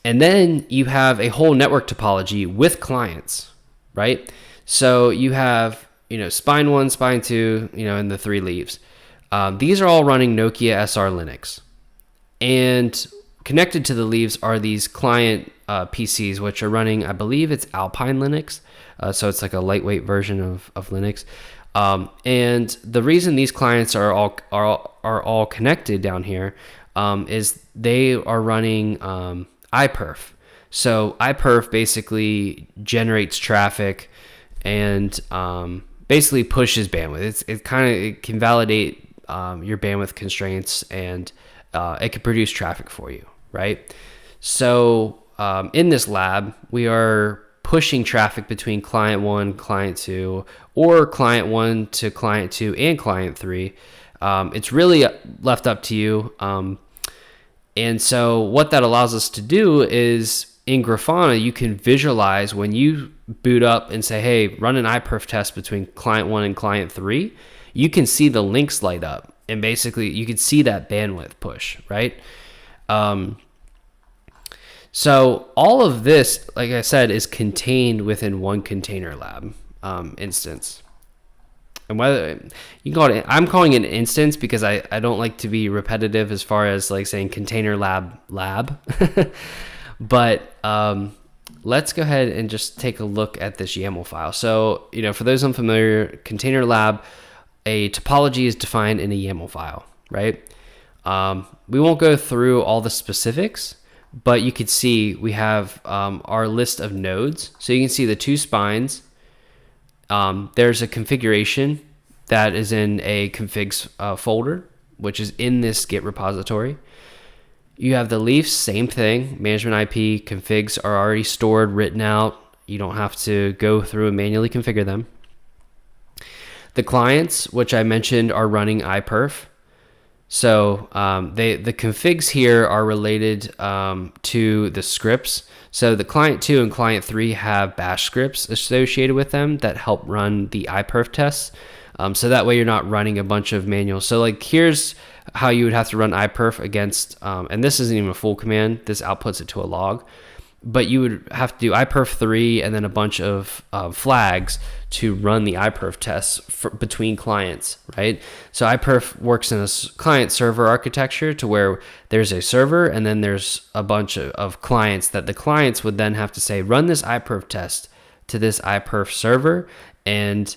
And then you have a whole network topology with clients, right? So you have spine 1, spine 2, and the 3 leaves. These are all running Nokia SR Linux. And connected to the leaves are these client PCs, which are running, I believe it's Alpine Linux. So it's like a lightweight version of Linux. And the reason these clients are all connected down here is they are running iPerf. So iPerf basically generates traffic and basically pushes bandwidth. It can validate your bandwidth constraints, and it can produce traffic for you, right? So in this lab, we are pushing traffic between client 1, client 2, or client 1 to client 2 and client 3. It's really left up to you. And so what that allows us to do is in Grafana, you can visualize when you boot up and say, hey, run an iPerf test between client 1 and client 3, you can see the links light up. And basically, you can see that bandwidth push, right? So all of this, like I said, is contained within one container lab instance. And whether you can call it, I'm calling it an instance because I don't like to be repetitive as far as like saying container lab. But let's go ahead and just take a look at this YAML file. So, for those unfamiliar, container lab, a topology is defined in a YAML file, right? We won't go through all the specifics, but you can see we have our list of nodes. So you can see the 2 spines. There's a configuration that is in a configs folder, which is in this Git repository. You have the leafs, same thing. Management IP configs are already stored, written out. You don't have to go through and manually configure them. The clients, which I mentioned, are running iPerf. So the configs here are related to the scripts. So the client 2 and client 3 have bash scripts associated with them that help run the iPerf tests. So that way you're not running a bunch of manuals. So like here's how you would have to run iPerf against, and this isn't even a full command. This outputs it to a log. But you would have to do iPerf 3 and then a bunch of flags to run the iPerf tests between clients, right? So iPerf works in a client server architecture to where there's a server and then there's a bunch of clients that the clients would then have to say, run this iPerf test to this iPerf server and,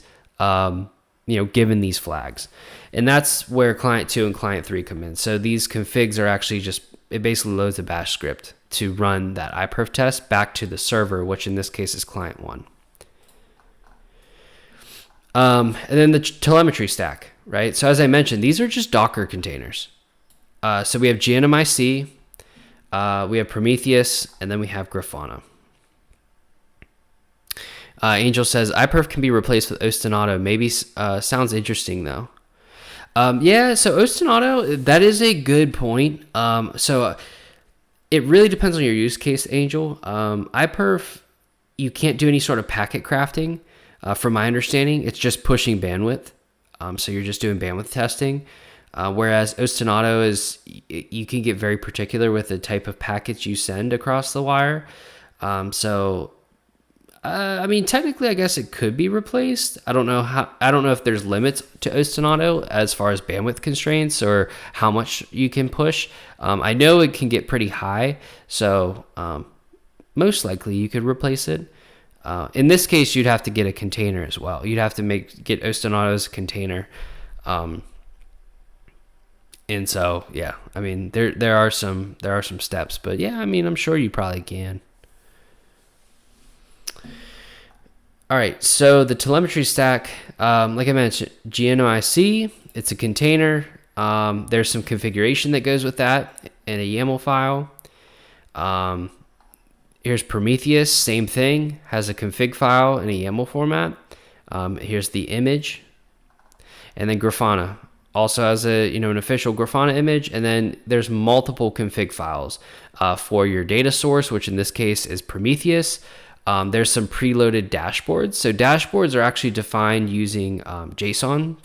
given these flags. And that's where client 2 and client 3 come in. So these configs are actually it basically loads a bash script to run that iPerf test back to the server, which in this case is client 1. And then the telemetry stack, right? So as I mentioned, these are just Docker containers. So we have GNMIC, we have Prometheus, and then we have Grafana. Angel says, iPerf can be replaced with Ostinato. Maybe sounds interesting, though. Yeah, so Ostinato, that is a good point. It really depends on your use case, Angel. iPerf, you can't do any sort of packet crafting. From my understanding, it's just pushing bandwidth. So you're just doing bandwidth testing. Whereas Ostinato you can get very particular with the type of packets you send across the wire. Technically, I guess it could be replaced. I don't know if there's limits to Ostinato as far as bandwidth constraints or how much you can push. I know it can get pretty high, so most likely you could replace it. In this case, you'd have to get a container as well. You'd have to get Ostinato's container. And so, yeah, there are some steps, but yeah, I'm sure you probably can. All right, so the telemetry stack, like I mentioned, GNOIC, it's a container. There's some configuration that goes with that in a YAML file. Here's Prometheus, same thing, has a config file in a YAML format. Here's the image. And then Grafana also has an official Grafana image. And then there's multiple config files for your data source, which in this case is Prometheus. There's some preloaded dashboards. So dashboards are actually defined using JSON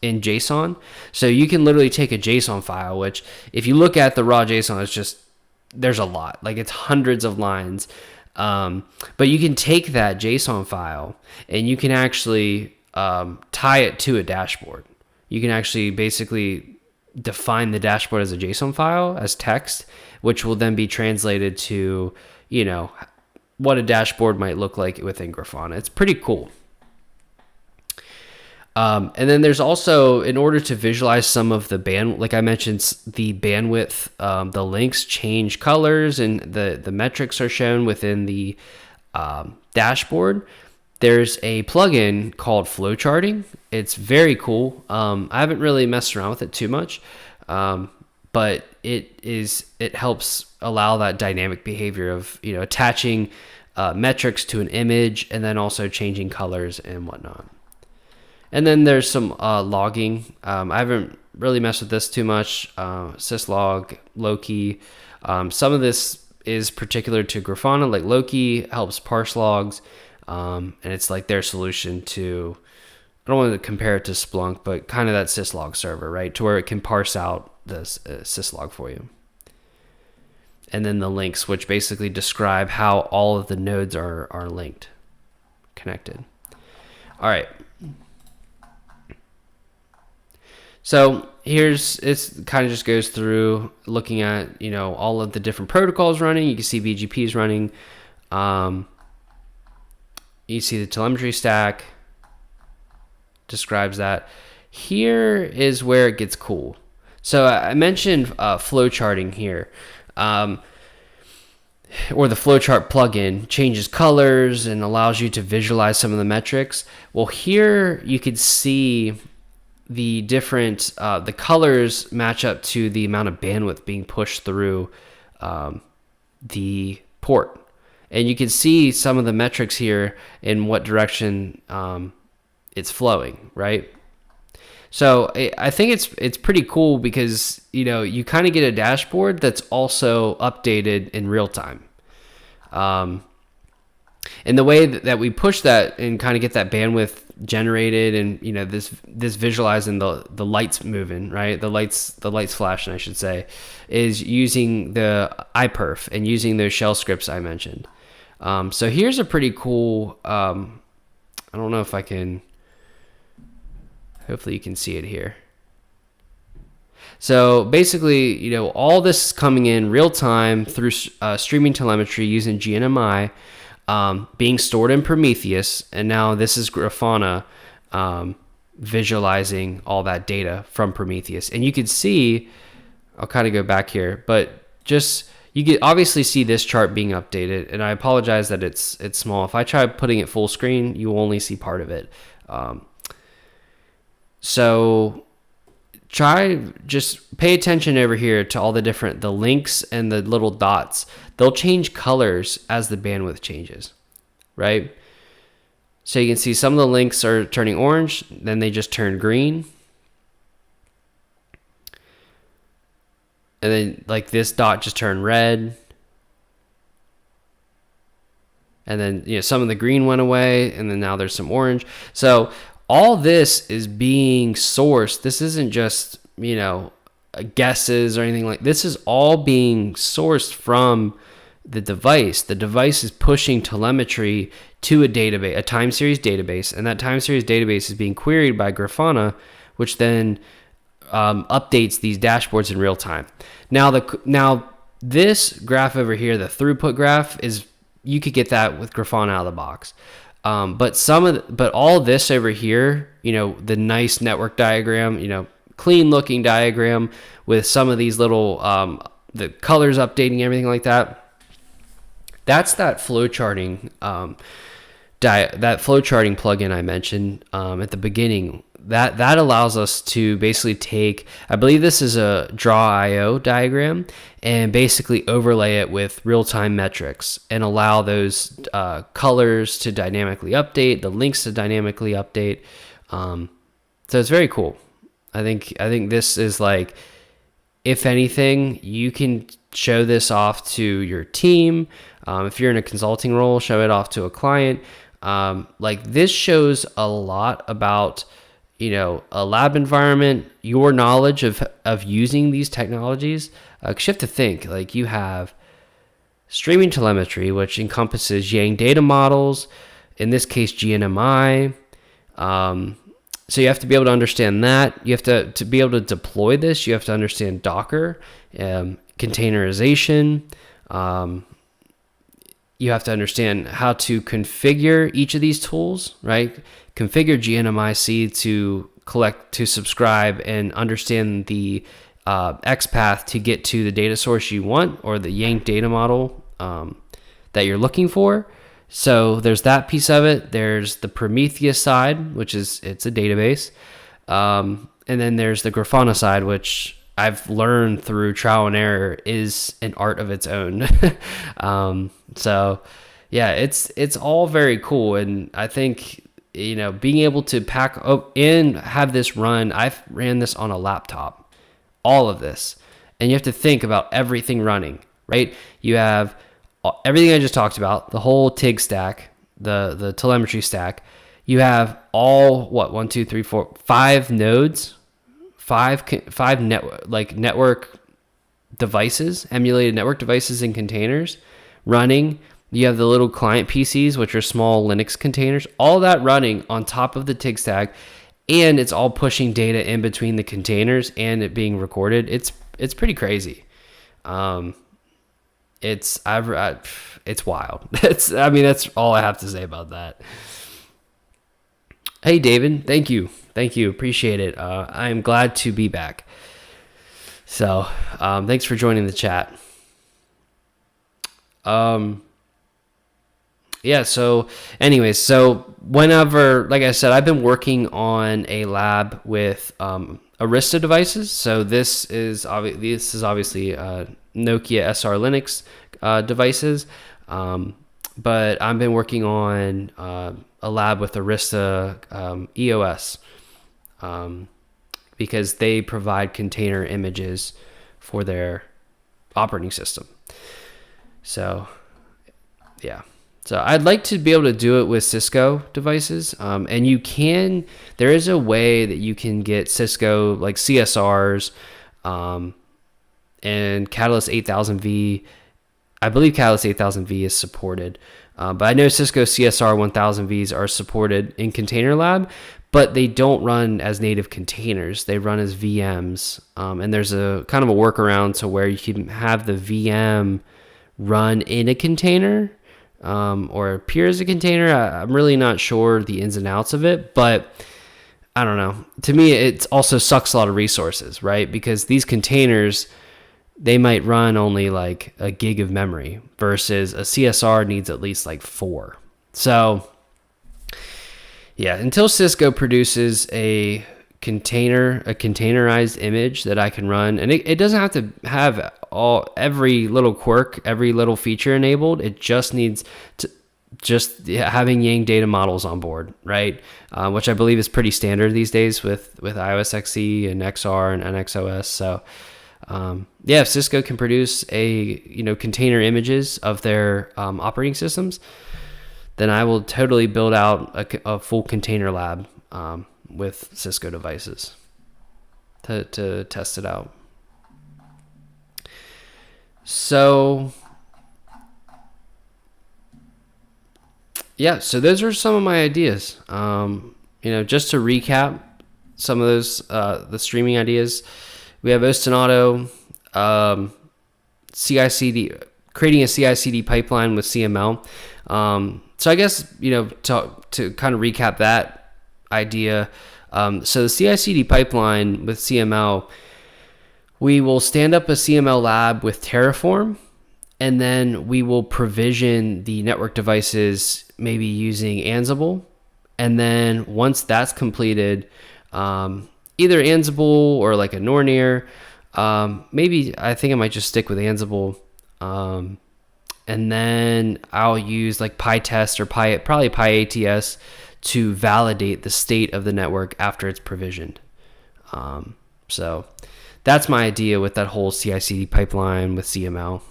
in JSON. So you can literally take a JSON file, which if you look at the raw JSON, there's a lot. Like it's hundreds of lines. But you can take that JSON file and you can actually tie it to a dashboard. You can actually basically define the dashboard as a JSON file, as text, which will then be translated to, what a dashboard might look like within Grafana. It's pretty cool. And then there's also, in order to visualize some of the like I mentioned, the bandwidth, the links change colors and the metrics are shown within the dashboard. There's a plugin called flowcharting. It's very cool. I haven't really messed around with it too much, but it helps allow that dynamic behavior of attaching metrics to an image and then also changing colors and whatnot. And then there's some logging. I haven't really messed with this too much. Syslog, Loki. Some of this is particular to Grafana, like Loki helps parse logs. And it's like their solution to, I don't want to compare it to Splunk, but kind of that syslog server, right? To where it can parse out the syslog for you. And then the links, which basically describe how all of the nodes are linked, connected. All right. So it's kind of just goes through looking at, all of the different protocols running. You can see BGPs running. You see the telemetry stack describes that. Here is where it gets cool. So I mentioned flowcharting here, or the flowchart plugin changes colors and allows you to visualize some of the metrics. Well, here you could see the different, the colors match up to the amount of bandwidth being pushed through the port. And you can see some of the metrics here in what direction it's flowing, right? So I think it's pretty cool because, you kind of get a dashboard that's also updated in real time. And the way that we push that and kind of get that bandwidth generated and, this visualizing the lights moving, right? The lights flashing, I should say, is using the iPerf and using those shell scripts I mentioned. So here's a pretty cool, I don't know if I can, hopefully you can see it here. So basically, all this is coming in real time through streaming telemetry using GNMI, being stored in Prometheus. And now this is Grafana visualizing all that data from Prometheus. And you can see, I'll kind of go back here, but just, you can obviously see this chart being updated, and I apologize that it's small. If I try putting it full screen, you will only see part of it. So just pay attention over here to all the links and the little dots. They'll change colors as the bandwidth changes, right? So you can see some of the links are turning orange, then they just turn green. And then like this dot just turned red. And then, some of the green went away, and then now there's some orange. So all this is being sourced. This isn't just, guesses or anything like this. Is all being sourced from the device. The device is pushing telemetry to a database, a time series database, and that time series database is being queried by Grafana, which then updates these dashboards in real time. Now this graph over here, the throughput graph, is you could get that with Grafana out of the box. But all this over here, the nice network diagram, clean looking diagram with some of these little the colors updating, everything like that. That's that flowcharting plugin I mentioned at the beginning. That allows us to basically take, I believe this is a draw IO diagram, and basically overlay it with real-time metrics and allow those colors to dynamically update, the links to dynamically update. So it's very cool. I think this is like, if anything, you can show this off to your team. If you're in a consulting role, show it off to a client. Like this shows a lot about a lab environment, your knowledge of using these technologies. 'Cause you have to think, like, you have streaming telemetry, which encompasses Yang data models, in this case GNMI. So you have to be able to understand that. You have to be able to deploy this, you have to understand Docker, containerization. You have to understand how to configure each of these tools, right? Configure GNMIC to subscribe and understand the XPath to get to the data source you want, or the Yang data model that you're looking for. So there's that piece of it. There's the Prometheus side, which it's a database. And then there's the Grafana side, which I've learned through trial and error is an art of its own. So yeah, it's all very cool. And I think, being able to pack up and have this run, I've ran this on a laptop, all of this. And you have to think about everything running, right? You have everything I just talked about, the whole TIG stack, the telemetry stack. You have all, 5 nodes, five network devices, emulated network devices and containers running. You have the little client PCs, which are small Linux containers, all that running on top of the TIG stack, and it's all pushing data in between the containers and it being recorded. It's pretty crazy. It's wild. That's all I have to say about that. Hey, David, thank you. Appreciate it. I'm glad to be back. So, thanks for joining the chat. Yeah. So anyways, whenever, like I said, I've been working on a lab with, Arista devices. So this is obviously Nokia SR Linux devices, but I've been working on a lab with Arista EOS because they provide container images for their operating system. So yeah. So I'd like to be able to do it with Cisco devices. And there is a way that you can get Cisco like CSRs and Catalyst 8000V. I believe Catalyst 8000V is supported. But I know Cisco CSR 1000Vs are supported in Container Lab, but they don't run as native containers. They run as VMs. And there's a kind of a workaround to where you can have the VM run in a container. Or appear as a container. I'm really not sure the ins and outs of it, but I don't know. To me, it also sucks a lot of resources, right? Because these containers, they might run only like a gig of memory versus a CSR needs at least like 4. So yeah, until Cisco produces a containerized image that I can run, and it doesn't have to have every little quirk, every little feature enabled. It just needs to having Yang data models on board, right? Which I believe is pretty standard these days with iOS XE and XR and NXOS. So yeah, if Cisco can produce container images of their operating systems, then I will totally build out a full container lab with Cisco devices to test it out. So yeah, so those are some of my ideas. Just to recap some of those, the streaming ideas, we have Ostinato, CI/CD, creating a CI/CD pipeline with CML. So I guess, to kind of recap that idea. So the CI/CD pipeline with CML, we will stand up a CML lab with Terraform, and then we will provision the network devices, maybe using Ansible. And then once that's completed, either Ansible or like a Nornir, maybe I think I might just stick with Ansible. And then I'll use like PyTest or probably PyATS to validate the state of the network after it's provisioned. So that's my idea with that whole CI/CD pipeline with CML.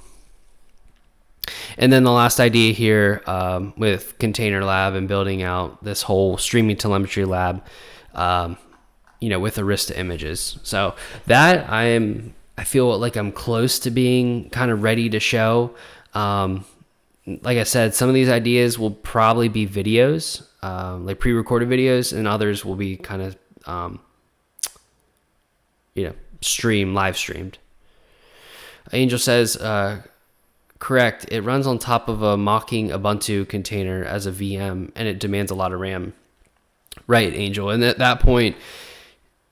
And then the last idea here, with Container Lab and building out this whole streaming telemetry lab, with Arista images. So that I feel like I'm close to being kind of ready to show. Like I said, some of these ideas will probably be videos, like pre-recorded videos, and others will be kind of, live streamed. Angel says, correct. It runs on top of a mocking Ubuntu container as a VM, and it demands a lot of RAM. Right, Angel. And at that point,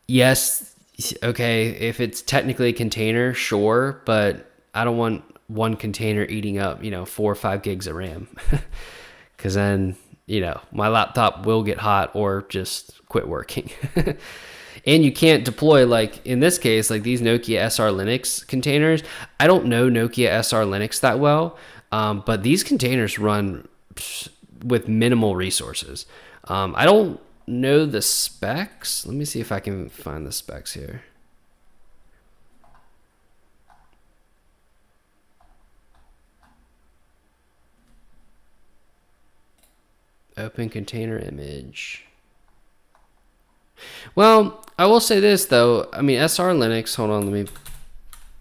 yes, okay, if it's technically a container, sure, but I don't want one container eating up, 4 or 5 gigs of RAM. Because then, my laptop will get hot or just quit working. And you can't deploy, like in this case, like these Nokia SR Linux containers. I don't know Nokia SR Linux that well, but these containers run with minimal resources. I don't know the specs. Let me see if I can find the specs here. Open container image. Well, I will say this though. I mean, SR Linux, hold on, let me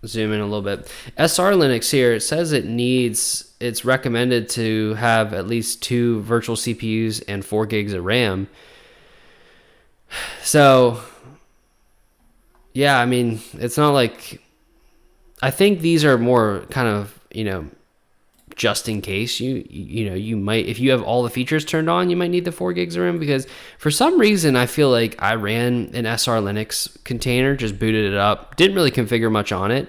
zoom in a little bit. SR Linux here, it says it's recommended to have at least 2 virtual CPUs and 4 gigs of RAM. So, yeah, I mean, it's not like, I think these are more kind of, just in case you might, if you have all the features turned on, you might need the 4 gigs of RAM, because for some reason I feel like I ran an SR Linux container, just booted it up, didn't really configure much on it,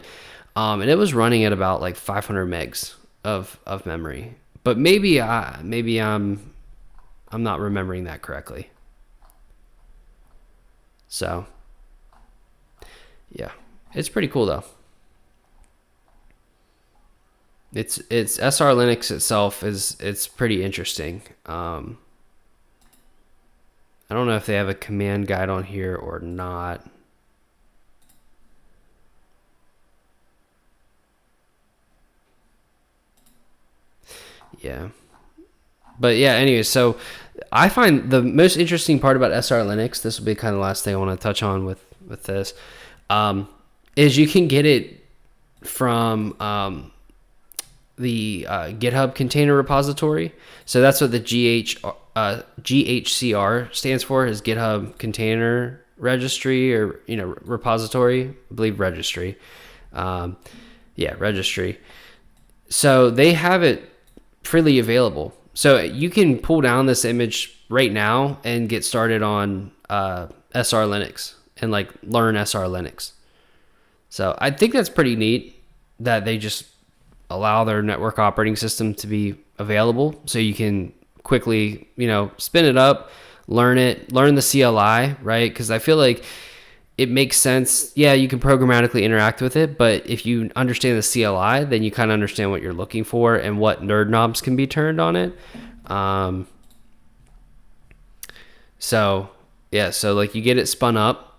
and it was running at about like 500 megs of memory. But maybe I'm not remembering that correctly. So yeah, it's pretty cool though. It's SR Linux itself it's pretty interesting. I don't know if they have a command guide on here or not. Yeah. But yeah, anyway, so I find the most interesting part about SR Linux, this will be kind of the last thing I want to touch on with this, is you can get it from the GitHub container repository. So that's what the GHCR stands for, is GitHub Container Registry, or repository, I believe registry. Registry. So they have it freely available. So you can pull down this image right now and get started on SR Linux and like learn SR Linux. So I think that's pretty neat that they just allow their network operating system to be available, so you can quickly, spin it up, learn the CLI, right? Because I feel like it makes sense. Yeah, you can programmatically interact with it, but if you understand the CLI, then you kind of understand what you're looking for and what nerd knobs can be turned on it. So like you get it spun up,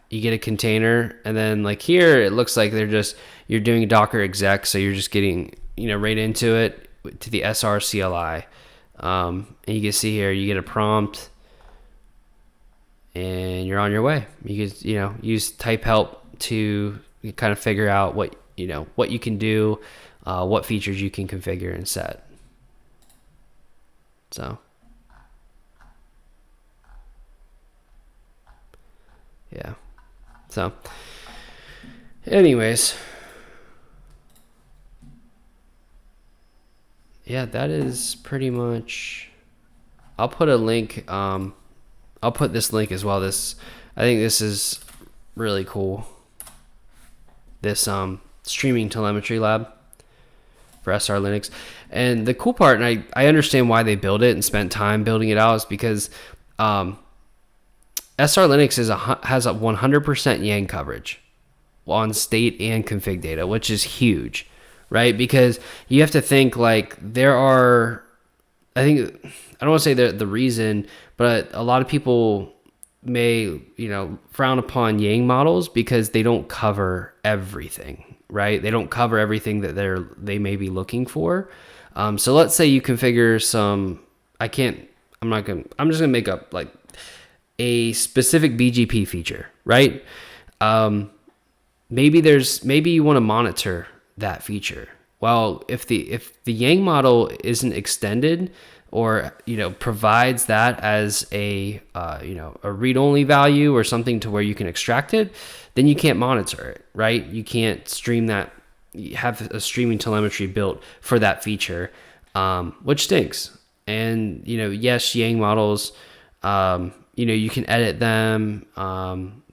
you get a container, and then like here it looks like you're doing Docker exec, so you're just getting right into it to the SR CLI, and you can see here you get a prompt and you're on your way. You can use type help to kind of figure out what you can do, what features you can configure and set. So yeah. So anyways, yeah, that is pretty much, I'll put a link, I'll put this link as well. I think this is really cool. This streaming telemetry lab for SR Linux. And the cool part, and I understand why they built it and spent time building it out, is because SR Linux has a 100% Yang coverage on state and config data, which is huge, right? Because you have to think like there are, I don't want to say the reason, but a lot of people may, frown upon Yang models because they don't cover everything, right? They don't cover everything that they may be looking for. So let's say you configure some, I'm just going to make up like a specific BGP feature, right? Maybe you want to monitor that feature. Well, if the Yang model isn't extended, or provides that as a a read-only value or something to where you can extract it, then you can't monitor it, right? You can't stream that. You have a streaming telemetry built for that feature, which stinks. And yes, Yang models, you can edit them,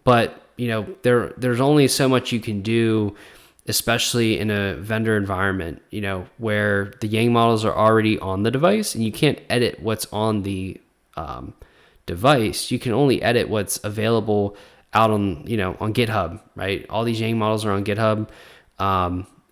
but there's only so much you can do, especially in a vendor environment, where the Yang models are already on the device and you can't edit what's on the device. You can only edit what's available out on GitHub, right? All these Yang models are on GitHub.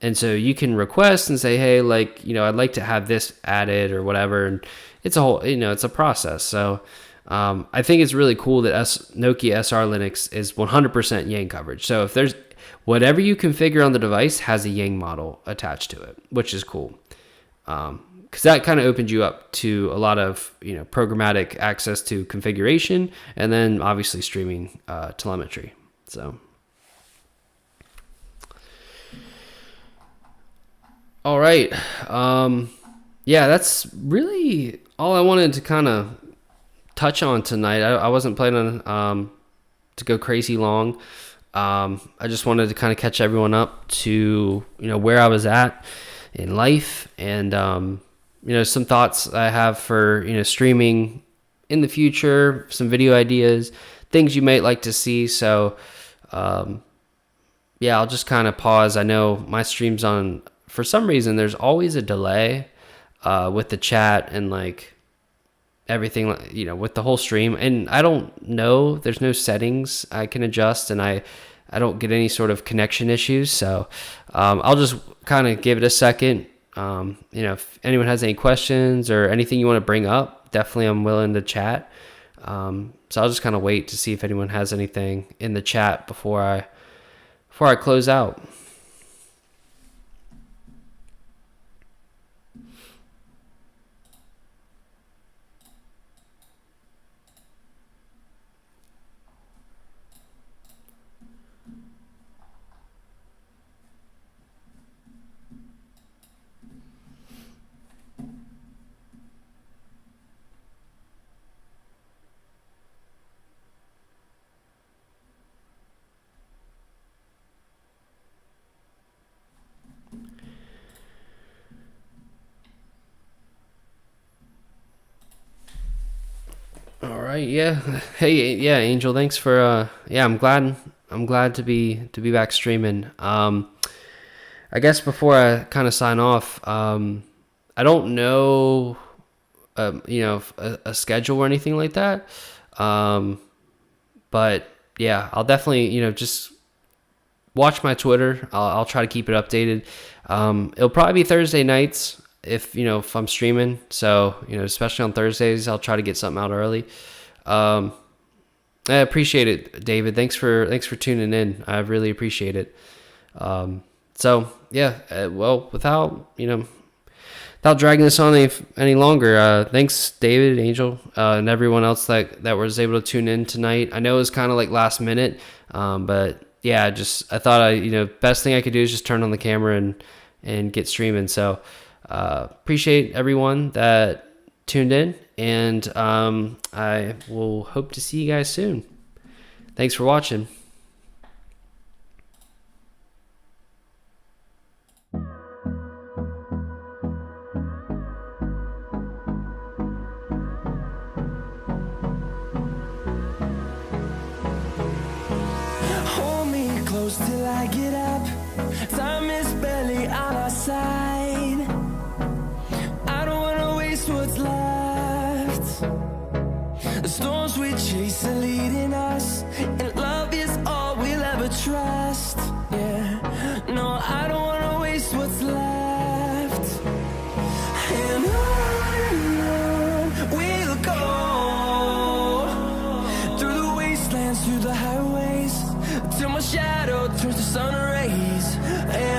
And so you can request and say, hey, I'd like to have this added or whatever. And it's a whole, it's a process. So I think it's really cool that Nokia SR Linux is 100% Yang coverage. So if there's whatever you configure on the device has a Yang model attached to it, which is cool. Because that kind of opens you up to a lot of programmatic access to configuration, and then obviously streaming telemetry. So, all right, yeah, that's really all I wanted to kind of touch on tonight. I wasn't planning to go crazy long. I just wanted to kind of catch everyone up to where I was at in life, and some thoughts I have for streaming in the future, some video ideas, things you might like to see. So yeah, I'll just kind of pause. I know my streams on, for some reason there's always a delay with the chat and everything, with the whole stream, and I don't know, there's no settings I can adjust, and I don't get any sort of connection issues. So I'll just kind of give it a second. If anyone has any questions or anything you want to bring up, definitely I'm willing to chat. So I'll just kind of wait to see if anyone has anything in the chat before I close out. All right, yeah. Hey, yeah, Angel, thanks for I'm glad to be back streaming. I guess before I kind of sign off, I don't know a schedule or anything like that. But yeah, I'll definitely just watch my Twitter. I'll try to keep it updated. It'll probably be Thursday nights if I'm streaming. So, especially on Thursdays, I'll try to get something out early. I appreciate it, David. Thanks for tuning in. I really appreciate it. So yeah, well, without dragging this on any longer, thanks, David, Angel, and everyone else that was able to tune in tonight. I know it was kind of last minute, but yeah, I thought best thing I could do is just turn on the camera and get streaming. So appreciate everyone that tuned in, and I will hope to see you guys soon. Thanks for watching. Hold me close till I get up. Time is barely on our side. I don't wanna waste what's left. The storms we chase are leading us, and love is all we'll ever trust. Yeah, no, I don't wanna waste what's left. And on we'll go, through the wastelands, through the highways, till my shadow turns to sun rays. And